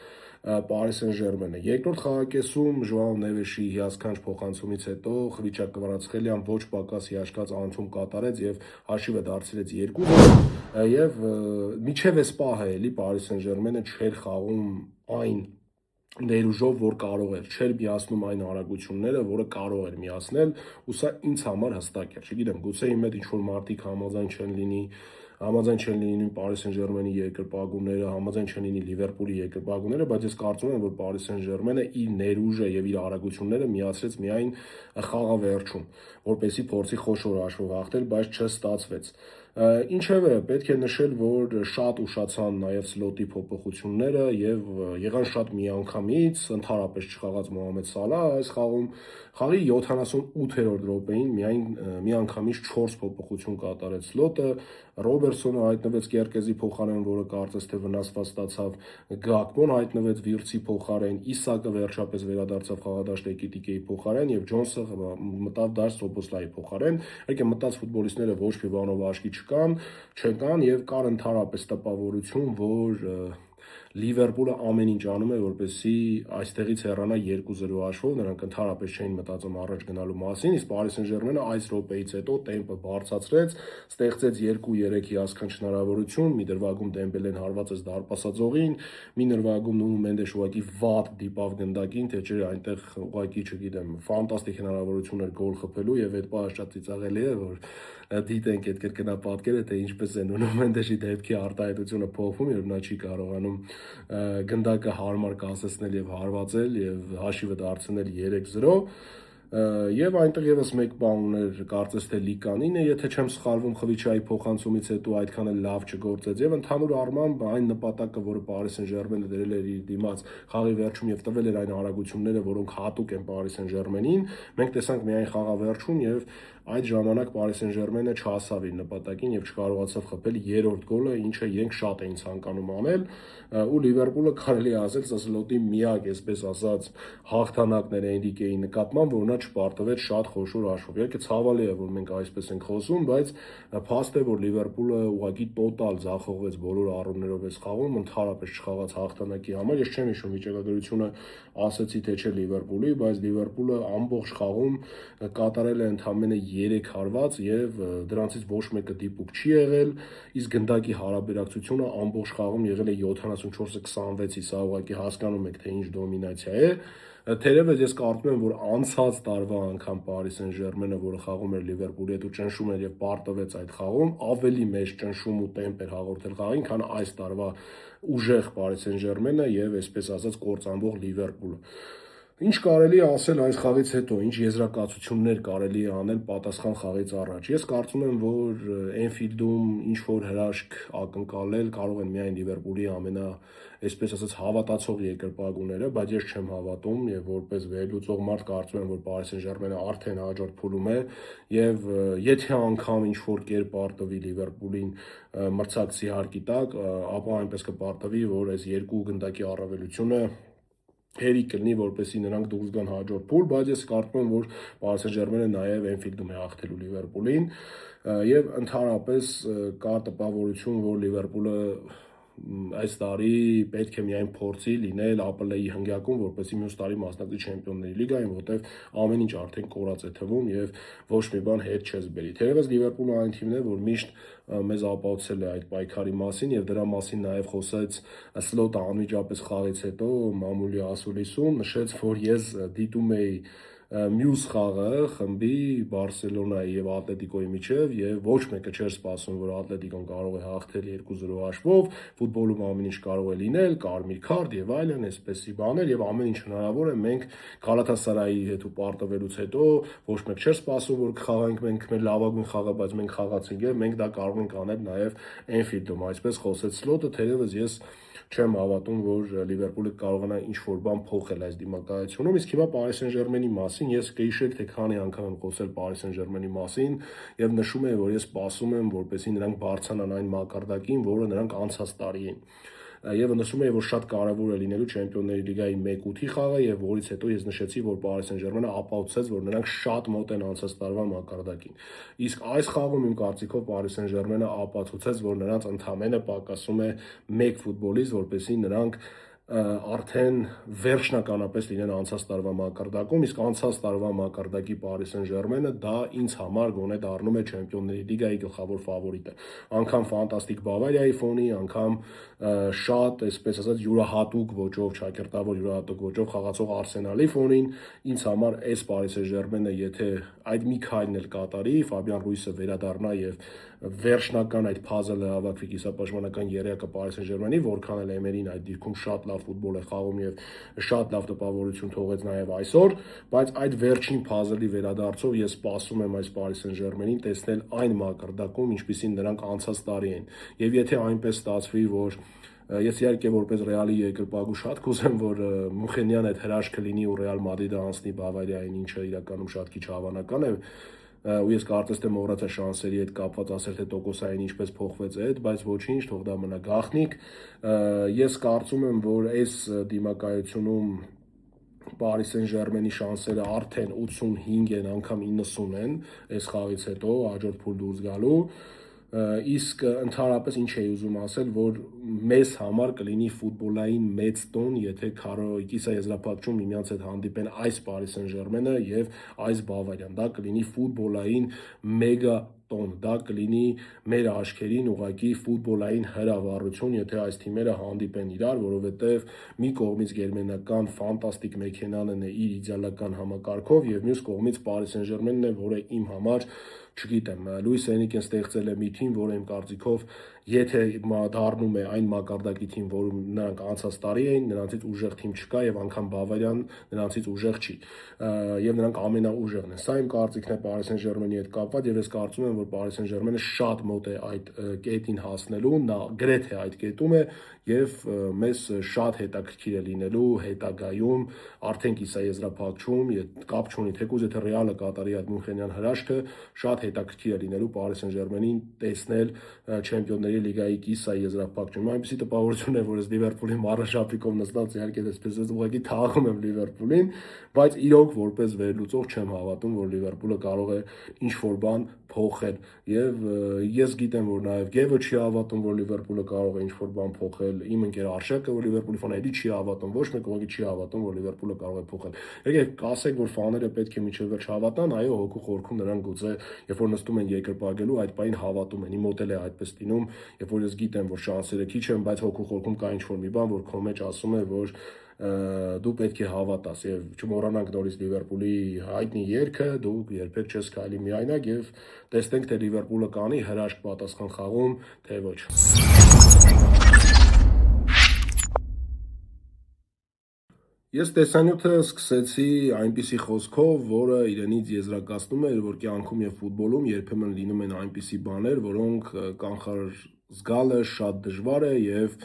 Պարիս Սեն-Ժերմենը։ Երկրորդ խաղակեսում Ժոաու Նևեշի հիասքանչ փոխանցումից հետո Խվիչա Կվարացխելիան ոչ պակաս հիաշկած անցում կատարեց եւ հաշիվը դարձրեց 2-0 եւ միջև այս պահը էլի Պարիս Սեն-Ժերմենը չէր խաղում այն ներուժով, որ կարող էր, չէր միացնում այն արագությունները, որը կարող էր միացնել, ու սա ինձ համար հստակ էր։ Չգիտեմ, գուցե իմ հետ ինչ-որ մարդիկ համաձայն չեն լինի Պարիս Սեն-Ժերմենի երկրպագուները, համաձայն չեն լինի Լիվերպուլի երկրպագուները, բայց ես կարծում եմ, որ Պարիս Սեն-Ժերմենը իր ներուժը եւ իր արագությունները միացրեց միայն խաղավերջում, որպեսզի փորձի խոշոր հաշվով հաղթել, բայց չստացվեց։ Ինչևէ, պետք է նշել, որ շատ ուշացան նաև սլոտի փոփոխությունները եւ եղան շատ միանգամից, ընդհանրապես չխաղաց Մոհամեդ Սալահը այս խաղում։ Խաղի 78-րդ րոպեին միանգամից 4 փոփոխություն կատարեց սլոտը, Ռոբերտսոնը հայտնվեց Կերկեզի փոխարեն, որը կարծես թե վնասված ստացավ, Գակպոն հայտնվեց Վիրցի փոխարեն, Իսակը վերջապես վերադարձավ խաղադաշտ Էկիտիկեի փոխարեն եւ Ջոնսը մտավ դաշտ Սոբոսլայի փոխարեն։ Իհարկե մտած ֆուտբոլիստները ոչ մի բանով աչքի չկան եւ կար ընդհանրապես տպավորություն, որ Լիվերպուլը ամեն ինչ անում է, որպեսզի այստեղից հեռանա 2-0 հաշվով, նրանք ընդհանրապես չէին մտածում առաջ գնալու մասին, իսկ Պարիս Սեն-Ժերմենը այս րոպեից հետո տեմպը բարձրացրեց, ստեղծեց 2-3 հիասքանչ հնարավորություն, մի դրվագում Դեմբելեն հարվածեց դարպասաձողին, մի նրվագում Նունո Մենդեշ ուղղակի վատ դիպավ գնդակին, թե չէ այնտեղ ուղղակի չգիտեմ, ֆանտաստիկ հնարավորություն էր գոլ խփելու եւ այդ պահը շատ ծիծաղելի է, որ դիտենք այդ կրկնապատկերը, թե ինչպես է Նունո Մենդեշի դեպքի արտահայտությունը փոխվում, երբ նա չի կարողանում գնդակը հարմար կասեցնել եւ հարվածել եւ հաշիվը դարձնել 3-0 եւ այնտեղ եւս մեկ բան ուներ, կարծես թե Լիկանինը, եթե չեմ սխալվում, Խվիչայի փոխանցումից հետո այդքան էլ լավ չգործեց եւ ընդհանուր առմամբ այն նպատակը, որը Պարիս Սեն-Ժերմենը դրել էր իր դիմաց խաղի վերջում եւ տվել էր այն արագությունները, որոնք հատուկ են Պարիս Սեն-Ժերմենին, մենք տեսանք միայն խաղավերջում եւ այդ ժամանակ Պարիս Սեն-Ժերմենը չհասավ իր նպատակին եւ չկարողացավ խփել երրորդ գոլը, ինչը իրենք շատ էին ցանկանում անել, ու Լիվերպուլը կարելի է ասել սլոտի միակ, այսպես ասած, հաղթանակն էր Էնրիկեի նկատմամբ, որ նա չպարտվեց շատ խոշոր հաշվով։ Իհարկե ցավալի է, որ մենք այսպես ենք խոսում, բայց փաստ է, որ Լիվերպուլը ուղղակի տոտալ ձախողվեց բոլոր առումներով այս խաղում, ընդհանրապես չխաղաց հաղթանակի համար։ Ես չեմ հիշում վիճակագրությունը ասեցի թե չէ Լիվերպուլի, բայց Լիվերպուլը ամբողջ խաղում կատարել է ընդամենը 3 հարված եւ դրանցից ոչ մեկը դիպուկ չի եղել, իսկ գնդակի հարաբերակցությունը ամբողջ խաղում եղել է 74-26-ի, սա ուղղակի հասկանում եք, թե ինչ դոմինացիա է։ Թերևս ես կարծում եմ, որ անցած տարվա անգամ Պարիս Սեն-Ժերմենը, որը խաղում էր Լիվերպուլի հետ ու ճնշում էր եւ պարտվեց այդ խաղում, ավելի մեծ ճնշում ու տեմպ էր հաղորդել խաղին, քան այս տարվա ուժեղ Պարիս Սեն-Ժերմենը եւ այսպես ասած կործանվող Լիվերպուլը։ Ինչ կարելի է ասել այս խաղից հետո, ինչ եզրակացություններ կարելի է անել պատասխան խաղից առաջ։ Ես կարծում եմ, որ Էնֆիլդում ինչ որ հրաշք ակնկալել կարող են միայն Լիվերպուլի այսպես ասած հավատացող երկրպագուները, բայց ես չեմ հավատում եւ որպես վերլուծող մարդ կարծում եմ, որ Paris Saint-Germain-ը արդեն հաջորդ փուլում է եւ եթե անգամ ինչ որ կերպ պարտվի Լիվերպուլին մրցակցի հարկի տակ, ապա այնպես կպարտվի, որ այս երկու գնդակի առավելությունը հերիք կլինի, որպեսզի նրանք դուրս գան հաջորդ փուլ, բայց ես կարծում եմ, որ Paris Saint-Germain-ը նաև Էնֆիլդում է հաղթելու Լիվերպուլին եւ ընդհանրապես կա տպավորություն, որ Լիվերպուլը այս տարի պետք է միայն փորձի լինել APL-ի հնգյակում, որպեսզի մյուս տարի մասնակցի Չեմպիոնների լիգային, որտեղ ամեն ինչ արդեն կորած է թվում եւ ոչ մի բան հետ չես բերի։ Թերևս Լիվերպուլը այն թիմն է, որ միշտ մեզ ապացուցել է այդ պայքարի մասին եւ դրա մասին նաեւ խոսեց Սլոտը անմիջապես խաղից հետո մամուլի ասուլիսում, նշեց, որ ես դիտում էի մյուս խաղը խմբի Բարսելոնայի եւ Ատլետիկոյի միջև եւ ոչ մեկը չէր սպասում, որ Ատլետիկոն կարող է հաղթել 2-0 հաշվով, ֆուտբոլում ամեն ինչ կարող է լինել, կարմիր քարտ եւ այլն, այսպեսի բաներ եւ ամեն ինչ հնարավոր է։ Մենք Գալաթասարայի հետ ու պարտվելուց հետո ոչ մեկ չէր սպասում, որ կխաղանք մենք մեր լավագույն խաղը, բայց մենք խաղացինք եւ մենք դա կարող ենք անել նաեւ Էնֆիլդում, այսպես խոսեց Սլոտը, թերևս ես չեմ հավատում, որ Լիվերպուլը կարողանա ինչ-որ բան փոխել այս դիմակայությունում, իսկ հիմա Paris Saint-Germain-ի մասին ես կհիշեք, թե քանի անգամ եմ խոսել Paris Saint-Germain-ի մասին եւ նշում եմ, որ ես սպասում եմ, որպեսզի նրանք բարձրանան այն մակարդակին, որը նրանք անցած տարի էին։ Եվ նշում եմ, որ շատ կարևոր է լինելու Չեմպիոնների լիգայի 1/8-ի խաղը եւ որից հետո ես նշեցի, որ Paris Saint-Germain-ը ապացուցեց, որ նրանք շատ մոտ են անցած տարվա մակարդակին։ Իսկ այս խաղում իմ կարծիքով Paris Saint-Germain-ը ապացուցեց, որ նրանց ընդամենը պակասում է 1 ֆուտբոլիստ, որպեսզի նրանք արդեն վերջնականապես լինեն անցած տարվա մակարդակում, իսկ անցած տարվա մակարդակի Paris Saint-Germain-ը դա ինձ համար գոնե դառնում է Չեմպիոնների լիգայի գլխավոր ֆավորիտը։ Անգամ ֆանտաստիկ Բավարիայի ֆոնի, անգամ շատ, այսպես ասած, յուրահատուկ ոճով, ճակերտավոր յուրահատուկ ոճով խաղացող Արսենալի ֆոնին, ինձ համար այս Paris Saint-Germain-ը, եթե այդ մի քայլն էլ կատարի, Ֆաբիան Ռուիսը վերադառնա եւ վերջնական այդ փազլը հավաքվի կիսապաշտպանական երեակը Paris Saint-Germain-ի, որքան էլ Էմերին այդ դիրքում շատ լավ ֆուտբոլ է խաղում եւ շատ լավ տպավորություն թողեց նաեւ այսօր, բայց այդ վերջին փազլի վերադարձով ես սպասում եմ այս Paris Saint-Germain-ին տեսնել այն մակարդակում, ինչպիսին նրանք անցած տարի են։ Եվ եթե այնպես ստացվի, որ ես իհարկե որպես Ռեալի երկրպագու շատ կուզեմ, որ Մուխենյան այդ հրաշքը լինի ու Ռեալ Մադրիդը անցնի Բավարիային, ինչը իրականում շատ քիչ հավանական է, ու ես կարծես թե մոռացա շանսերի հետ կապված ասել, թե տոկոսային ինչպես փոխվեց այդ, բայց ոչինչ, թող դա մնա գաղտնիք։ Ես կարծում եմ, որ այս դիմակայությունում Paris Saint-Germain-ի շանսերը արդեն 85 են, անգամ 90 են այս խաղից հետո հաջորդ փուլ դուրս գալու։ Իսկ ընդհանրապես ինչ էի ուզում ասել, որ մեզ համար կլինի ֆուտբոլային մեծ տոն, եթե կիսաեզրափակում միմյանց հետ հանդիպեն այս Paris Saint-Germain-ը եւ այս Բավարիան, դա կլինի ֆուտբոլային մեգա տոն, դա կլինի մեր աչքերին ուղղակի ֆուտբոլային հրավառություն, եթե այս թիմերը հանդիպեն իրար, որովհետեւ մի կողմից գերմանական ֆանտաստիկ մեքենան է իր իդեալական համակարգով եւ մյուս կողմից Paris Saint-Germain-ն է, որը իմ համար չգիտեմ, Լուիս Էնրիկեն ստեղծել է մի թիմ, որը իմ կարծիքով եթե դառնում է այն մակարդակի թիմ, որում նրանք անցած տարի էին, նրանցից ուժեղ թիմ չկա եւ անգամ Բավարիան նրանցից ուժեղ չի։ Եվ նրանք ամենաուժեղն են։ Սա իմ կարծիքն է Paris Saint-Germain-ի հետ կապված եւ ես կարծում եմ, որ Paris Saint-Germain-ը շատ մոտ է այդ կետին հասնելու, նա գրեթե այդ կետում է եւ մեզ շատ հետաքրքիր է լինելու հետագայում արդեն կիսաեզրափակում, կապ չունի, թեկուզ եթե Ռեալը կատարի այդ Մունխենյան հրաշքը, շատ հետաքրքիր է լինելու Paris Saint-Germain-ին տեսնել Չեմպիոնների լիգայի կիսաեզրափակում։ Այնպեսի տպավորություն է, որ ես Լիվերպուլի մառաշապիկով նստած իհարկե այսպես ուղղակի թաղում եմ Լիվերպուլին, բայց իրոք որպես վերլուծող չեմ հավատում, որ Լիվերպուլը կարող է ինչ-որ բան փոխել եւ ես գիտեմ, որ նաեւ Գևը չի հավատում, որ Լիվերպուլը կարող է ինչ-որ բան փոխել, իմ ընկեր Արշակը, որ Լիվերպուլի ֆան է, էլի չի հավատում, ոչ մեկ ուղղակի չի հավատում, որ Լիվերպուլը կարող է փոխել։ Եկեք կասեք, որ ֆաները պետք է միջև վերջ հավատան, այո, հոգու խորքում նրանք գուցե երբ որ նստում են երկրպագելու, այդ պայն հավատում են։ Իմ մոտ էլ է այդպես լինում, երբ որ ես գիտեմ, որ շանսերը քիչ են, բայց հոգու խորքում կա ինչ-որ մի բան, որ քո մեջ ասում է, որ դու պետք է հավատաս եւ չմոռանանք նորից Լիվերպուլի հայտնի երգը, դու երբեք չես քայլի միայնակ եւ տեսնենք թե Լիվերպուլը կանի հրաշք պատասխան խաղում, թե ոչ։ Ես տեսանյութը սկսեցի այնպիսի խոսքով, որը իրենից եզրակացնում էր, որ կյանքում եւ ֆուտբոլում երբեմն լինում են այնպիսի բաներ, որոնք կանխազգալը շատ դժվար է եւ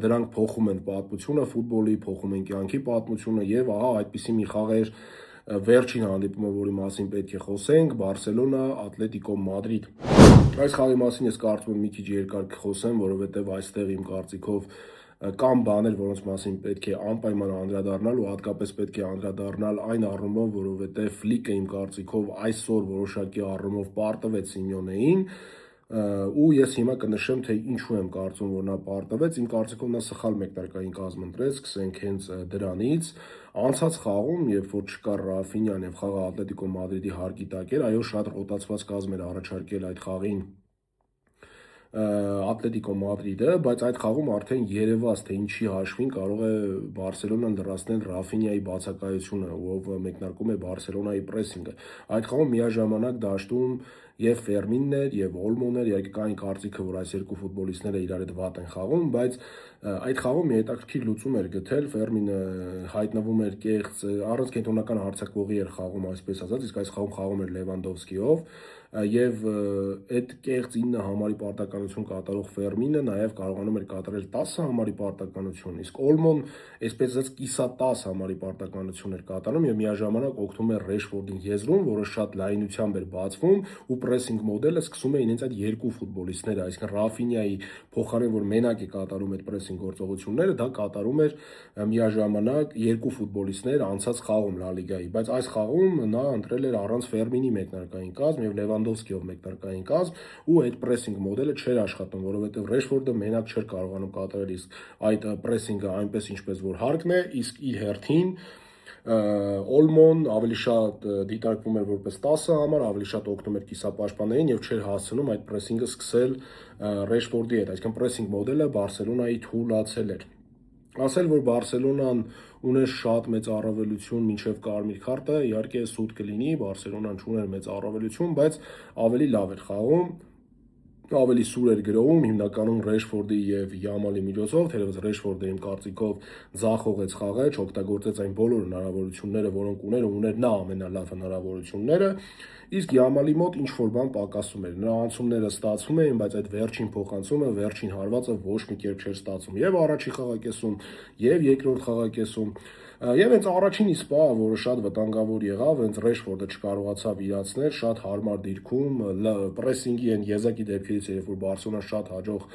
դրանք փոխում են պատմությունը ֆուտբոլի, փոխում են կյանքի պատմությունը եւ ահա այդպիսի մի խաղ էր վերջին հանդիպումը, որի մասին պետք է խոսենք, Բարսելոնա Ատլետիկո Մադրիդ։ Այս խաղի մասին ես կարծում եմ մի քիչ երկար կխոսեմ, որովհետեւ այստեղ իմ կարծիքով կան բաներ, որոնց մասին պետք է անպայման անդրադառնալ ու հատկապես պետք է անդրադառնալ այն առումով, որովհետև Ֆլիկը իմ կարծիքով այսօր որոշակի առումով պարտվեց Սիմեոնեին ու ես հիմա կնշեմ, թե ինչու եմ կարծում, որ նա պարտվեց, իմ կարծիքով նա սխալ մեկնարկային կազմ ընտրեց, սկսենք հենց դրանից, անցած խաղում, երբ որ չկար Ռաֆինյան եւ խաղը Ատլետիկո Մադրիդի հարկի տակ էր, այո, շատ ռոտացված կազմ էր առաջարկել այդ խաղին Ատլետիկո Մադրիդը, բայց այդ խաղում արդեն երևաց, թե ինչի հաշվին կարող է Բարսելոնան լրացնել Ռաֆինյայի բացակայությունը, ով մեկնարկում է Բարսելոնայի պրեսինգը։ Այդ խաղում միաժամանակ դաշտում եւ Ֆերմինն էր, եւ Օլմոն էր, իհարկե կային կարծիքը, որ այս երկու ֆուտբոլիստները իրար հետ վատ են խաղում, բայց այդ խաղում մի հետաքրքիր լուծում էր գտել, Ֆերմինը հայտնվում էր կեղծ, առանց կենտրոնական հարձակվողի էր խաղում, այսպես ասած, իսկ այս խաղում խաղում էր Լևանդովսկիով, եւ այդ կեղծ 9 համարի պարտականություն կատարող Ֆերմինը նաև կարողանում էր կատարել 10 համարի պարտականություն, իսկ Օլմոն այսպես ասած կիսա 10 համարի պարտականություն էր կատարում եւ միաժամանակ օգնում էր Ռեշֆորդին եզրում, որը շատ լայնությամբ էր բացվում ու պրեսինգ մոդելը սկսում է իրենց այդ երկու ֆուտբոլիստները, այսինքն Ռաֆինյայի փոխարեն որ մենակ է կատարում այդ պրեսինգ գործողությունները, դա կատարում էր միաժամանակ երկու ֆուտբոլիստներ անցած խաղում Լա Լիգայի, բայց այս խաղում նա ընտրել էր առանց Ֆերմինի մեկնարկային կազմ եւ Լևանդովսկիով մեկնարկային կազմ ու այդ պրեսինգ մոդելը չէր աշխատում, որովհետեւ Ռեշֆորդը մենակ չէր կարողանում կատարել իսկ այդ պրեսինգը այնպես ինչպես որ հարկն է, իսկ իր հերթին Օլմոն ավելի շատ դիտարկվում էր որպես 10 համար, ավելի շատ օգնում էր կիսապաշտպաններին եւ չէր հասցնում այդ պրեսինգը սկսել Ռեշֆորդի հետ, այսինքն պրեսինգ մոդելը Բարսելոնայի թուլացել էր։ Ասել, որ Բարսելոնան ուներ շատ մեծ առավելություն մինչև կարմիր քարտը, իհարկե սուտ կլինի, Բարսելոնան չուներ մեծ առավելություն, բայց ավելի լավ էր խաղում, ավելի սուր էր գրովում, հիմնականում Ռեշֆորդի եւ Յամալի միջոցով, թերևս Ռեշֆորդը իմ կարծիքով ձախողեց խաղը, չօգտագործեց այն բոլոր հնարավորությունները, որոնք ուներ նա ամենալավ հնարավորությունները, իսկ Յամալի մոտ ինչ որ բան պակասում էր։ Նրա անցումները ստացվում էին, բայց այդ վերջին փոխանցումը, վերջին հարվածը ոչ մի կերպ չէր ստացվում եւ առաջի խաղակեսում, եւ երկրորդ խաղակեսում Եվ հենց առաջին իսպահը, որը շատ վտանգավոր եղավ, հենց Ռեշֆորդը չկարողացավ իրացնել, շատ հարմար դիրքում, պրեսինգի են եզակի դեպքերից, երբ որ Բարսելոնան շատ հաջող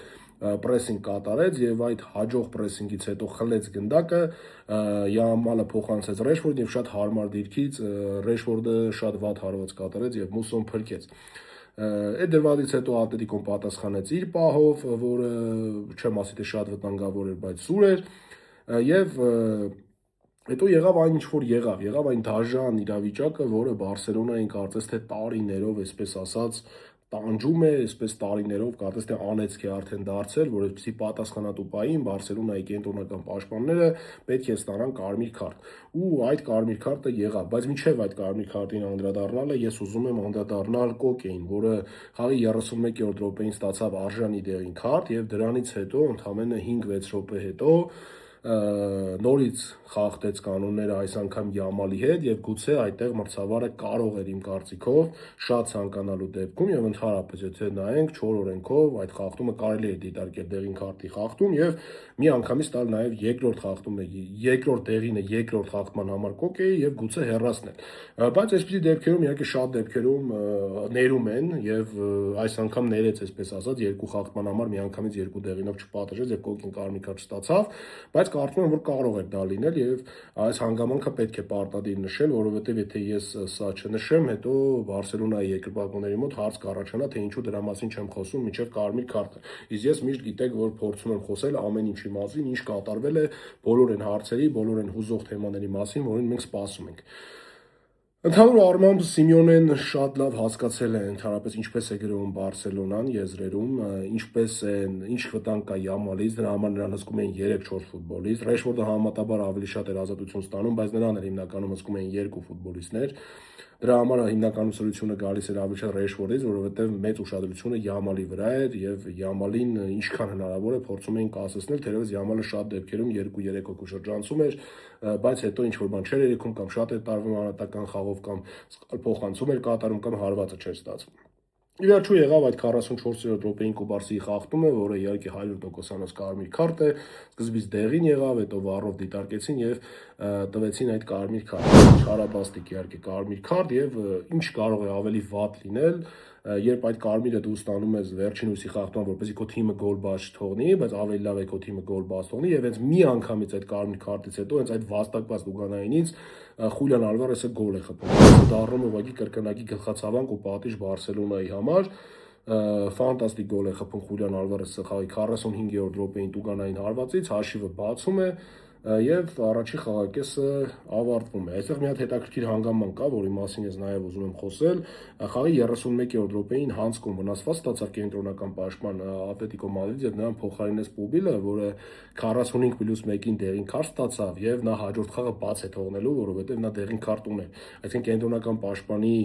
պրեսինգ կատարեց եւ այդ հաջող պրեսինգից հետո խլեց գնդակը, Յամալը փոխանցեց Ռեշֆորդին եւ շատ հարմար դիրքից Ռեշֆորդը շատ վատ հարված կատարեց եւ Մուսոն փրկեց։ Այդ դրվագից հետո Ատլետիկոն պատասխանեց իր պահով, որը չեմ ասի թե շատ վտանգավոր էր, բայց սուր էր եւ Հետո եղավ այն ինչ որ եղավ այն դաժան իրավիճակը, որը Բարսելոնային կարծես թե տարիներով, այսպես ասած, տանջում է, այսպես տարիներով կարծես թե անեծք է արդեն դարձել, որ այսպեսի պատասխանատու պահին Բարսելոնայի կենտրոնական պաշտպանները պետք է ստանան կարմիր քարտ։ Ու այդ կարմիր քարտը եղավ, բայց մինչև այդ կարմիր քարտին անդրադառնալը ես ուզում եմ անդրադառնալ Կոկեին, որը խաղի 31-րդ րոպեին ստացավ արժանի դեղին քարտ եւ դրանից հետո ընդամենը 5-6 րոպե հետո նորից խախտեց կանոնները այս անգամ Յամալի հետ եւ գուցե այդտեղ մրցավարը կարող էր իմ կարծիքով շատ ցանկանալու դեպքում եւ ընդհանրապես եթե նայենք 4 օրենքով այդ խախտումը կարելի է դիտարկել դեղին քարտի խախտում եւ մի անգամից տալ նաեւ երկրորդ խախտումը երկրորդ դեղինը երկրորդ խախտման համար կոկեի եւ գուցե հեռացնել բայց այսպիսի դեպքերում իհարկե շատ դեպքերում ներում են եւ այս անգամ ներեց այսպես ասած երկու խախտման համար մի անգամից երկու դեղինով չպատժեց եւ կոկին կարմիր քարտ ստացավ բայց կարծում եմ որ կարող էր դա լինել եւ այս հանգամանքը պետք է պարտադիր նշել, որովհետեւ եթե ես սա չնշեմ, հետո Բարսելոնայի երկրպագուների մոտ հարց կառաջանա, թե ինչու դրա մասին չեմ խոսում մինչեւ կարմիր քարտը։ Իսկ ես միշտ գիտեք, որ փորձում եմ խոսել ամեն ինչի մասին, ինչ կատարվել է, բոլոր այն հարցերի, բոլոր այն հուզող թեմաների մասին, որին մենք սպասում ենք։ Ընդհանուր առմամբ Սիմեոնեն շատ լավ հասկացել է ընդհանրապես ինչպես է գրովում Բարսելոնան եզրերում, ինչ վտանգ կա Յամալից, դրա համար նրան հսկում էին 3-4 ֆուտբոլիստ, Ռեշֆորդը համեմատաբար ավելի շատ էր ազատություն ստանում, բայց նրան էր հիմնականում հսկում էին երկու ֆուտբոլիստներ, Դրա համար հիմնական ուսումնասիրությունը գալիս էր ավելի շատ Ռեշվորդից, որովհետև մեծ ուշադրությունը Յամալի վրա էր եւ Յամալին ինչքան հնարավոր է փորձում էին կասեցնել, թերևս Յամալը շատ դեպքերում 2-3 հոգու շրջանցում էր, բայց հետո ինչ որ բան չէր երեքում կամ շատ էր տարվում անհատական խաղով կամ փոխանցում էր կատարում կամ հարվածը չէր ստացվում։ Ի վերջո եղավ այդ 44-րդ րոպեին Կուբարսիի խախտումը, որը իհարկե 100%-անոց կարմիր քարտ է, սկզբից դեղին եղավ, հետո վառով դիտարկեցին եւ տվեցին այդ կարմիր քարտը, չարաբաստիկ իհարկե կարմիր քարտ եւ ինչ կարող է ավելի վատ լինել, երբ այդ կարմիրը դու ստանում ես վերջին հույսի խախտման, որպեսզի քո թիմը գոլ բաց չթողնի, բայց ավելի լավ է քո թիմը գոլ բաց թողնի եւ հենց մի անգամից այդ կարմիր քարտից հետո հենց այդ վաստակված Լուգանայինից Խուլիան Ալվարեսը գոլ է խփում։ Դառնում ուղղակի կրկնակի գլխացավանք ու պատիժ Բարսելոնայի համար։ Ֆանտաստիկ գոլ է խփում Խուլիան Ալվարեսը խաղի 45-րդ րոպեին Տուգանային հարվածից, հաշիվը բացում է եւ առաջին խաղակեսը ավարտվում է։ Այստեղ մի հատ հետաքրքիր հանգաման կա, որի մասին ես նաեւ ուզում եմ խոսել։ Խաղի 31-րդ րոպեին Հանցկոն վնասված ստացավ կենտրոնական պաշտպան Ատլետիկո Մադրիդից եւ նրան փոխարինեց Պուբիլը, որը 45+1-ին դեղին քարտ ստացավ եւ նա հաջորդ խաղը բաց է թողնելու, որովհետեւ նա դեղին քարտ ուներ։ Այսինքն կենտրոնական պաշտպանի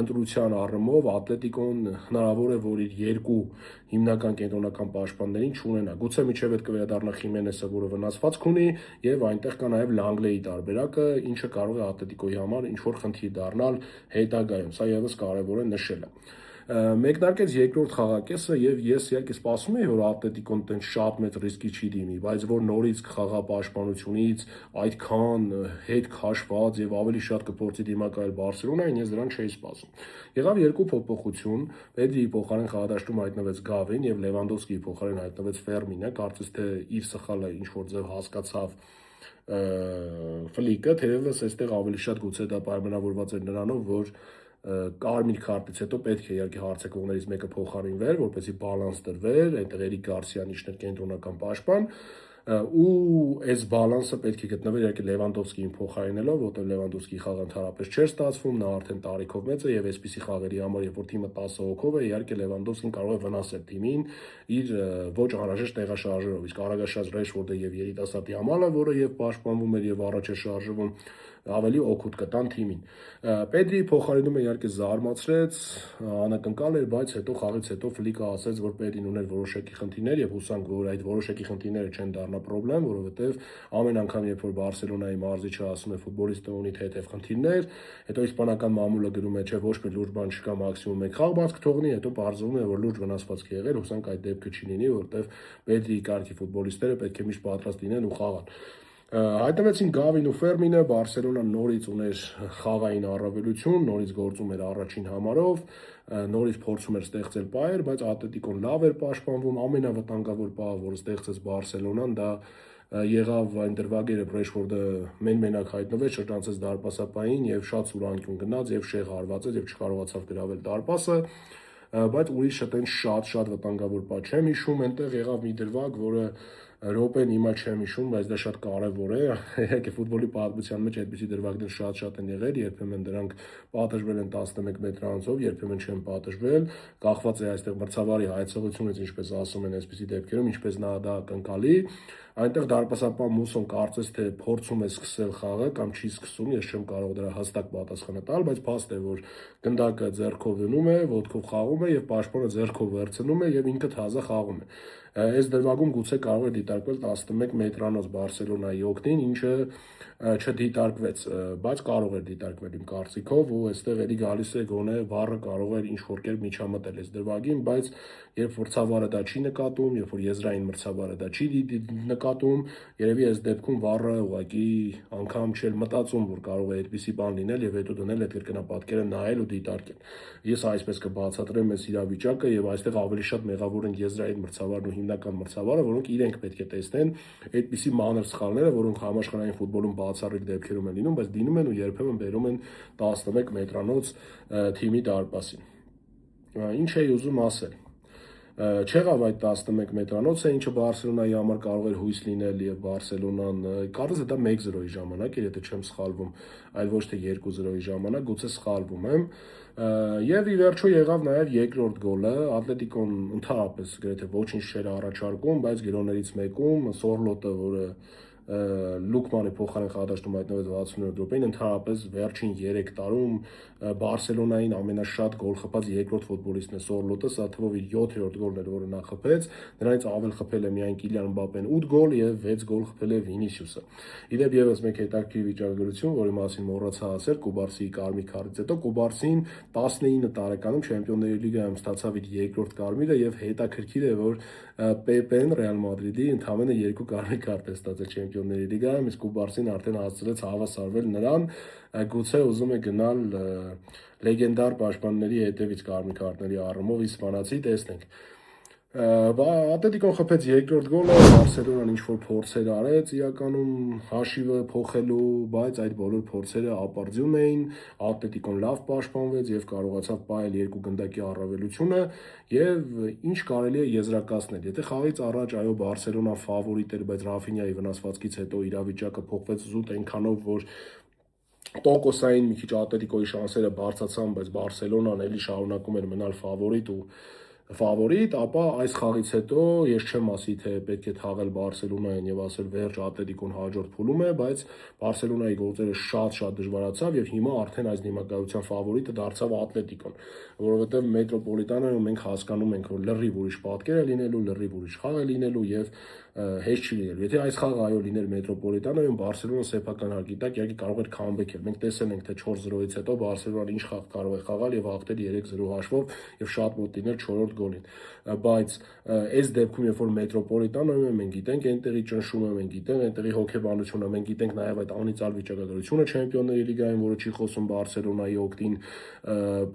ընտրության առումով Ատլետիկոն հնարավոր է, որ իր երկու հիմնական կենտրոնական պաշտպաններին չունենա։ Գուցե միջև այդ կվերադառնա Խիմենեսը, որը վնասվածք ունի, եւ այնտեղ կա նաեւ Լանգլեի տարբերակը, ինչը կարող է Ատլետիկոյի համար ինչ որ խնդիր դառնալ հետագայում։ Սա եւս կարեւոր է նշելը։ Մեկնարկեց երկրորդ խաղակեսը եւ ես իհարկե սպասում էի, որ Ատլետիկոն տենց շատ մեծ ռիսկի չի դիմի, բայց որ նորից խաղապաշտպանությունից այդքան հետ քաշված եւ ավելի շատ կփորձի դիմակայել Բարսելոնային, ես դրան չէի սպասում։ Եղավ երկու փոփոխություն, Պետրիի փոխարեն խաղադաշտում հայտնվեց Գավին եւ Լևանդովսկիի փոխարեն հայտնվեց Ֆերմինը, կարծես թե իր սխալը ինչ որ ձև հասկացավ Ֆլիկը, թերևս այստեղ ավելի շատ գուցե դա պայմանավորված էր նրանով, որ կարմիր քարտից հետո պետք է իհարկե հարցակողներից մեկը փոխարինվեր, որպեսզի բալանս տրվեր, այնտեղ Էրիկ Գարսիան իջներ կենտրոնական պաշտպան, ու այս բալանսը պետք է գտնվեր իհարկե Լևանդովսկիին փոխարինելով, որտեղ Լևանդովսկիի խաղը ընդհանրապես չէր ստացվում, նա արդեն տարիքով մեծ է եւ այսպիսի խաղերի համար, երբ որ թիմը 10 հոգով է, իհարկե Լևանդովսկին կարող է վնասել թիմին իր ոչ անհրաժեշտ տեղաշարժերով, իսկ Արագաշած Ռեշվորդը եւ երիտասարդ Յամալը, որը եւ պաշտպանվում էր եւ առաջ է շարժվում, ավելի օգուտ կտան թիմին։ Պետրիի փոխարինումը իհարկե զարմացրեց, անակնկալ էր, բայց հետո խաղից հետո Ֆլիկը ասաց, որ Պետրին ուներ որոշակի խնդիրներ եւ հուսանք, որ այդ որոշակի խնդիրները չեն դառնա պրոբլեմ, որովհետեւ ամեն անգամ, երբ որ Բարսելոնայի մարզիչը ասում է ֆուտբոլիստը ունի թեթև խնդիրներ, հետո իսպանական մամուլը գրում է, չէ, ոչ մի լուրջ բան չկա, մաքսիմում մեկ խաղ բաց կթողնի, հետո բարձրվում է, որ լուրջ վնասվածք է եղել, հուսանք այդ դեպքը չի լինի, որովհետեւ Պետրիի կարգի ֆուտբոլիստները պետք է միշտ պատրաստ լինեն ու խաղան։ Հայտնվեցին Գավին ու Ֆերմինը, Բարսելոնան նորից ուներ խաղային առավելություն, նորից գործում էր առաջին համարով, նորից փորձում էր ստեղծել պայեր, բայց Ատլետիկոն լավ էր պաշտպանվում, ամենավտանգավոր պահը, որ ստեղծեց Բարսելոնան, դա եղավ այն դրվագերը Ռեշվորդը մեն-մենակ հայտնվեց, շրջանցեց դարպասապային եւ շատ սուր անկյուն գնաց եւ շեղ հարվածեց եւ չկարողացավ գրավել դարպասը, բայց ուրիշը տենց շատ վտանգավոր պահ չեմ հիշում, այնտեղ եղավ մի դրվագ, որը րոպեն հիմա չեմ հիշում, բայց դա շատ կարևոր է։ Իհարկե ֆուտբոլի պատմության մեջ այդպիսի դրվագներ շատ են եղել, երբեմն դրանք պատժվել են 11 մետրանոցով, երբեմն չեն պատժվել, կախված է այստեղ մրցավարի հայեցողությունից, ինչպես ասում են այսպիսի դեպքերում, ինչպես նա դա կընկալի։ Այնտեղ դարպասապան Մուսոն կարծես թե փորձում է սկսել խաղը կամ չի սկսում, ես չեմ կարող դրա հստակ պատասխանը տալ, բայց փաստ է, որ գնդակը ձեռքով դնում է, ոտքով խաղում է եւ պաշտպանը ձեռքով վերցնում է եւ ինքը թազա խաղում է։ Այս դրվագում գուցե կարող է դիտարկվել 11 մետրանոց Բարսելոնայի օգտին, ինչը չդիտարկվեց, բայց կարող էր դիտարկվել իմ կարծիքով, ու այստեղ էլի գալիս է գոնե վառը կարող էր ինչ-որ կերպ միջամտել այս դրվագին, բայց երբ մրցավարը դա չի նկատում, երբ որ եզրային մրցավարը դա չի նկատում, երևի այս դեպքում վառը ուղղակի անգամ չէր մտածում, որ կարող է այդպիսի բան լինել եւ հետո դնել այդ կրկնապատկերը նայել ու դիտարկել։ Ես այսպես կբացատրեմ այս իրավիճակը եւ այստեղ ավելի շատ մեղավոր են եզրային մրցավարն ու հիմնական մրցավարը, որոնք իրենք պետք է տեսնեն այդպիսի մանր սխալները, որոնք համաշխարհային ֆուտբոլում բացառիկ դեպքերում են լինում, բայց դինում են ու երբեմն բերում են 11 մետրանոց թիմի դարպասին։ Ինչ էի ուզում ասել։ Չեղավ այդ 11 մետրանոցը, ինչը Բարսելոնայի համար կարող էր հույս լինել եւ Բարսելոնան կարծես դա 1-0-ի ժամանակ էր, եթե չեմ սխալվում, այլ ոչ թե 2-0-ի ժամանակ, գուցե սխալվում եմ։ Եվ ի վերջո եղավ նաեւ երկրորդ գոլը, Ատլետիկոն ընդհանրապես գրեթե ոչինչ չէր առաջարկում, բայց գերոներից մեկում Սորլոտը, որը Լուկմանի փոխարեն խաղադաշտում հայտնվեց 60-րդ րոպեին, ընդհանրապես վերջին 3 տարում Բարսելոնային ամենաշատ գոլ խփած երկրորդ ֆուտբոլիստն է Սորլոտը, սա թվով իր 7-րդ գոլն էր, որը նա խփեց, նրանից ավել խփել է միայն Կիլիան Մբապեն 8 գոլ եւ 6 գոլ խփել է Վինիսիուսը։ Իդեպ եւս մեկ հետաքրքիր վիճակագրություն, որի մասին մոռացա ասել, Կուբարսիի կարմիր քարտից հետո Կուբարսին 19 տարեկանում Չեմպիոնների լիգայում ստացավ իր երկրորդ կարմիրը եւ հետաքրքիր է, որ Պեպեն Ռեալ Մադրիդի ընդամենը 2 կարմիր քարտ է ստացել Չեմպիոնների լիգայում, իսկ Կուբարսին արդեն հասցրեց հավասարվել նրան, գուցե ուզում է գնալ լեգենդար պաշտպանների հետևից կարմիր քարտների առումով, իսպանացի, տեսնենք։ Ատլետիկոն խփեց երկրորդ գոլը, Բարսելոնան ինչ-որ փորձեր արեց իրականում հաշիվը փոխելու, բայց այդ բոլոր փորձերը ապարդյուն էին, Ատլետիկոն լավ պաշտպանվեց եւ կարողացավ պահել երկու գնդակի առավելությունը եւ ինչ կարելի է եզրակացնել։ Եթե խաղից առաջ այո Բարսելոնան ֆավորիտ էր, բայց Ռաֆինյայի վնասվածքից հետո իրավիճակը փոխվեց զուտ այնքանով, որ տոկոսային մի քիչ Ատլետիկոյի շանսերը բարձրացան, բայց Բարսելոնան էլի շարունակում էր մնալ ֆավորիտ, ապա այս խաղից հետո ես չեմ ասի, թե պետք է թաղել Բարսելոնային եւ ասել վերջ Ատլետիկոն հաջորդ փուլում է, բայց Բարսելոնայի գործերը շատ դժվարացավ եւ հիմա արդեն այս դիմակայության ֆավորիտը դարձավ Ատլետիկոն, որովհետեւ Մետրոպոլիտանոյում մենք հասկանում ենք, որ լրիվ ուրիշ պատկեր է լինելու, լրիվ ուրիշ խաղ է լինելու եւ հեշտ չի լինելու։ Եթե այս խաղը այո լիներ Մետրոպոլիտանոյում, Բարսելոնան սեփական հարկի տակ իհարկե կարող էր քամբեքել։ Մենք տեսել ենք, թե 4-0-ից հետո Բարսելոնան ինչ խաղ կարող է խաղալ եւ հաղթել 3-0 հաշվով եւ շատ մոտ լինել 4-րդ գոլին։ Բայց այս դեպքում, երբ որ Մետրոպոլիտանոյում մենք գիտենք այնտեղի ճնշումը, մենք գիտենք այնտեղի հոգեբանությունը, մենք գիտենք նաեւ այդ անիծյալ վիճակագրությունը Չեմպիոնների լիգայում, որը չի խոսում Բարսելոնայի օգտին,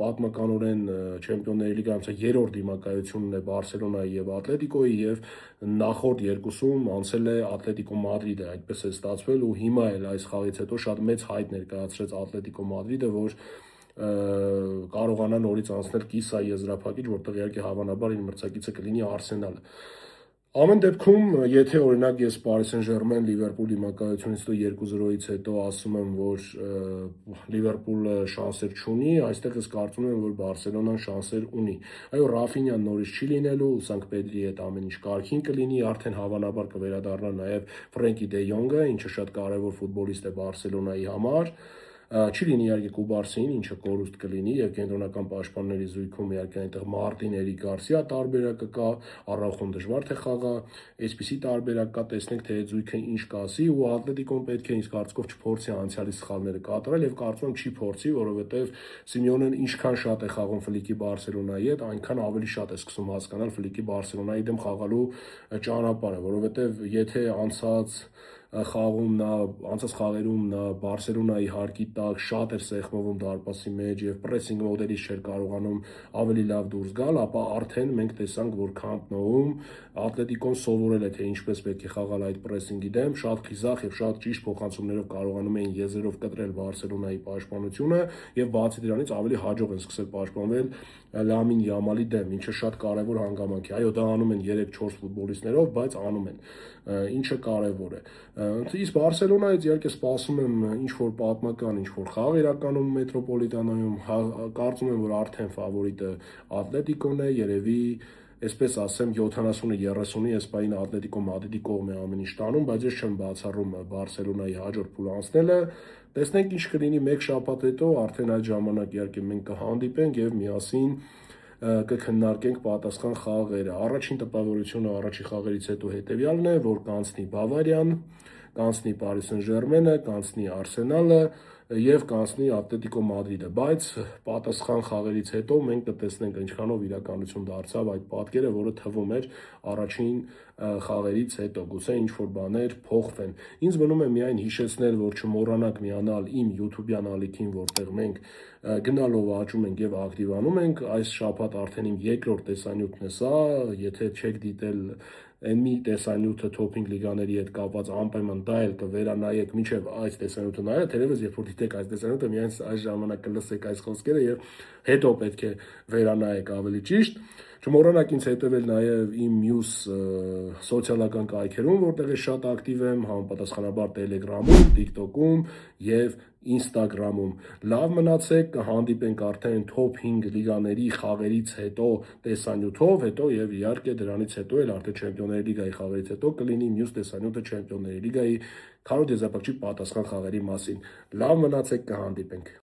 պատմականորեն Չեմպիոնների լիգայում սա երրորդ դիմակայությունն է Բարսելոնայի եւ Ատլետիկոյի եւ նախորդ երկուսում անցել է Ատլետիկո Մադրիդը, այդպես է ստացվել ու հիմա էլ այս խաղից հետո շատ մեծ հայտ ներկայացրեց Ատլետիկո Մադրիդը, որ կարողանա նորից անցնել կիսա եզրափակիչ, որտեղ իհարկե հավանաբար իր մրցակիցը կլինի Արսենալը։ Ամեն դեպքում, եթե օրինակ ես Paris Saint-Germain Liverpool դիմակայությունից հետո 2-0-ից հետո ասում եմ, որ Liverpool-ը շանսեր չունի, այստեղ ես կարծում եմ, որ Բարսելոնան շանսեր ունի։ Այո, Ռաֆինյան նորից չի լինելու, Սանկ Պետրի հետ ամեն ինչ կարգին կլինի, արդեն հավանաբար կվերադառնա նաև Ֆրենկի Դե Յոնգը, ինչը շատ կարևոր ֆուտբոլիստ է Բարսելոնայի համար։ Չի լինի իհարկե Կուբարսին, ինչը կորուստ կլինի եւ կենտրոնական պաշտպանների զույգում իհարկե այնտեղ Մարտիների Գարսիա տարբերակը կա, Արաուխոն դժվար թե խաղա, այսպիսի տարբերակ կա, տեսնենք թե այդ զույգը ինչ կասի ու Ատլետիկոն պետք է ինձ կարծիքով չփորձի անցյալի սխալները կատարել եւ կարծում եմ չի փորձի, որովհետեւ Սիմեոնեն ինչքան շատ է խաղում Ֆլիկի Բարսելոնայի հետ, այնքան ավելի շատ է սկսում հասկանալ Ֆլիկի Բարսելոնայի դեմ խաղալու ճանապարհը, որովհետեւ եթե անցած խաղերում նա Բարսելոնայի հարկի տակ շատ էր սեղմվում դարպասի մեջ եւ պրեսինգ մոդելից չէր կարողանում ավելի լավ դուրս գալ, ապա արդեն մենք տեսանք, որ Camp Nou-ում Ատլետիկոն սովորել է, թե ինչպես պետք է խաղալ այդ պրեսինգի դեմ, շատ խիզախ եւ շատ ճիշտ փոխանցումներով կարողանում էին եզերով կտրել Բարսելոնայի պաշտպանությունը եւ բացի դրանից ավելի հաջող են սկսել պաշտպանվել Լամին Յամալի դեմ, ինչը շատ կարևոր հանգամանք է։ Այո, դա անում են 3-4 ֆուտբոլիստներով, բայց անում են, ինչը կարևոր է։ Իսկ Բարսելոնայից իհարկե սպասում եմ ինչ-որ պատմական, ինչ-որ խաղ իրականում Մետրոպոլիտանոյում, կարծում եմ, որ արդեն ֆավորիտը Ատլետիկոն է, երևի այսպես ասեմ 70-30-ի Էսպանիան Ատլետիկո Մադրիդի կողմ է ամեն ինչ տանում, բայց ես չեմ բացառում Բարսելոնայի հաջորդ փուլ անցնելը։ Տեսնենք ինչ կլինի մեկ շաբաթ հետո, արդեն այդ ժամանակ իհարկե մենք կհանդիպենք եւ միասին կքննարկենք պատասխան խաղերը։ Առաջին տպավորությունը առաջի խաղերից հետո հետեւյալն է, որ կանցնի Բավարիան, կանցնի Paris Saint-Germain-ը, կանցնի Արսենալը եւ կանցնի Ատլետիկո Մադրիդը, բայց պատասխան խաղերից հետո մենք կտեսնենք ինչքանով իրականություն դարձավ այդ պատկերը, որը թվում էր առաջին խաղերից հետո, գուցե ինչ-որ բաներ փոխվեն։ Ինձ մնում է միայն հիշեցնել, որ չմոռանաք միանալ իմ YouTube-յան ալիքին, որտեղ մենք գնալով աճում ենք եւ ակտիվանում ենք։ Այս շաբաթ արդեն իմ երկրորդ տեսանյութն է սա, եթե չեք դիտել այն մի տեսանյութը Թոփինգ լիգաների հետ կապված անպայման դա էլ կվերանայեք մինչև այս տեսանյութը նայել, թերևս երբ որ դիտեք այս տեսանյութը միայն այս ժամանակ կլսեք այս խոսքերը եւ հետո պետք է վերանայեք ավելի ճիշտ։ Չմոռանաք ինձ հետևել նաև իմ մյուս սոցիալական կայքերում, որտեղ ես շատ ակտիվ եմ, համապատասխանաբար Telegram-ում, TikTok-ում եւ Instagram-ում։ Լավ մնացեք, կհանդիպենք արդեն Top 5 լիգաների խաղերից հետո տեսանյութով, հետո եւ իհարկե դրանից հետո էլ արդեն Չեմպիոնների լիգայի խաղերից հետո կլինի մյուս տեսանյութը Չեմպիոնների լիգայի քառորդ եզրափակչի պատասխան խաղերի մասին։ Լավ մնացեք, կհանդիպենք։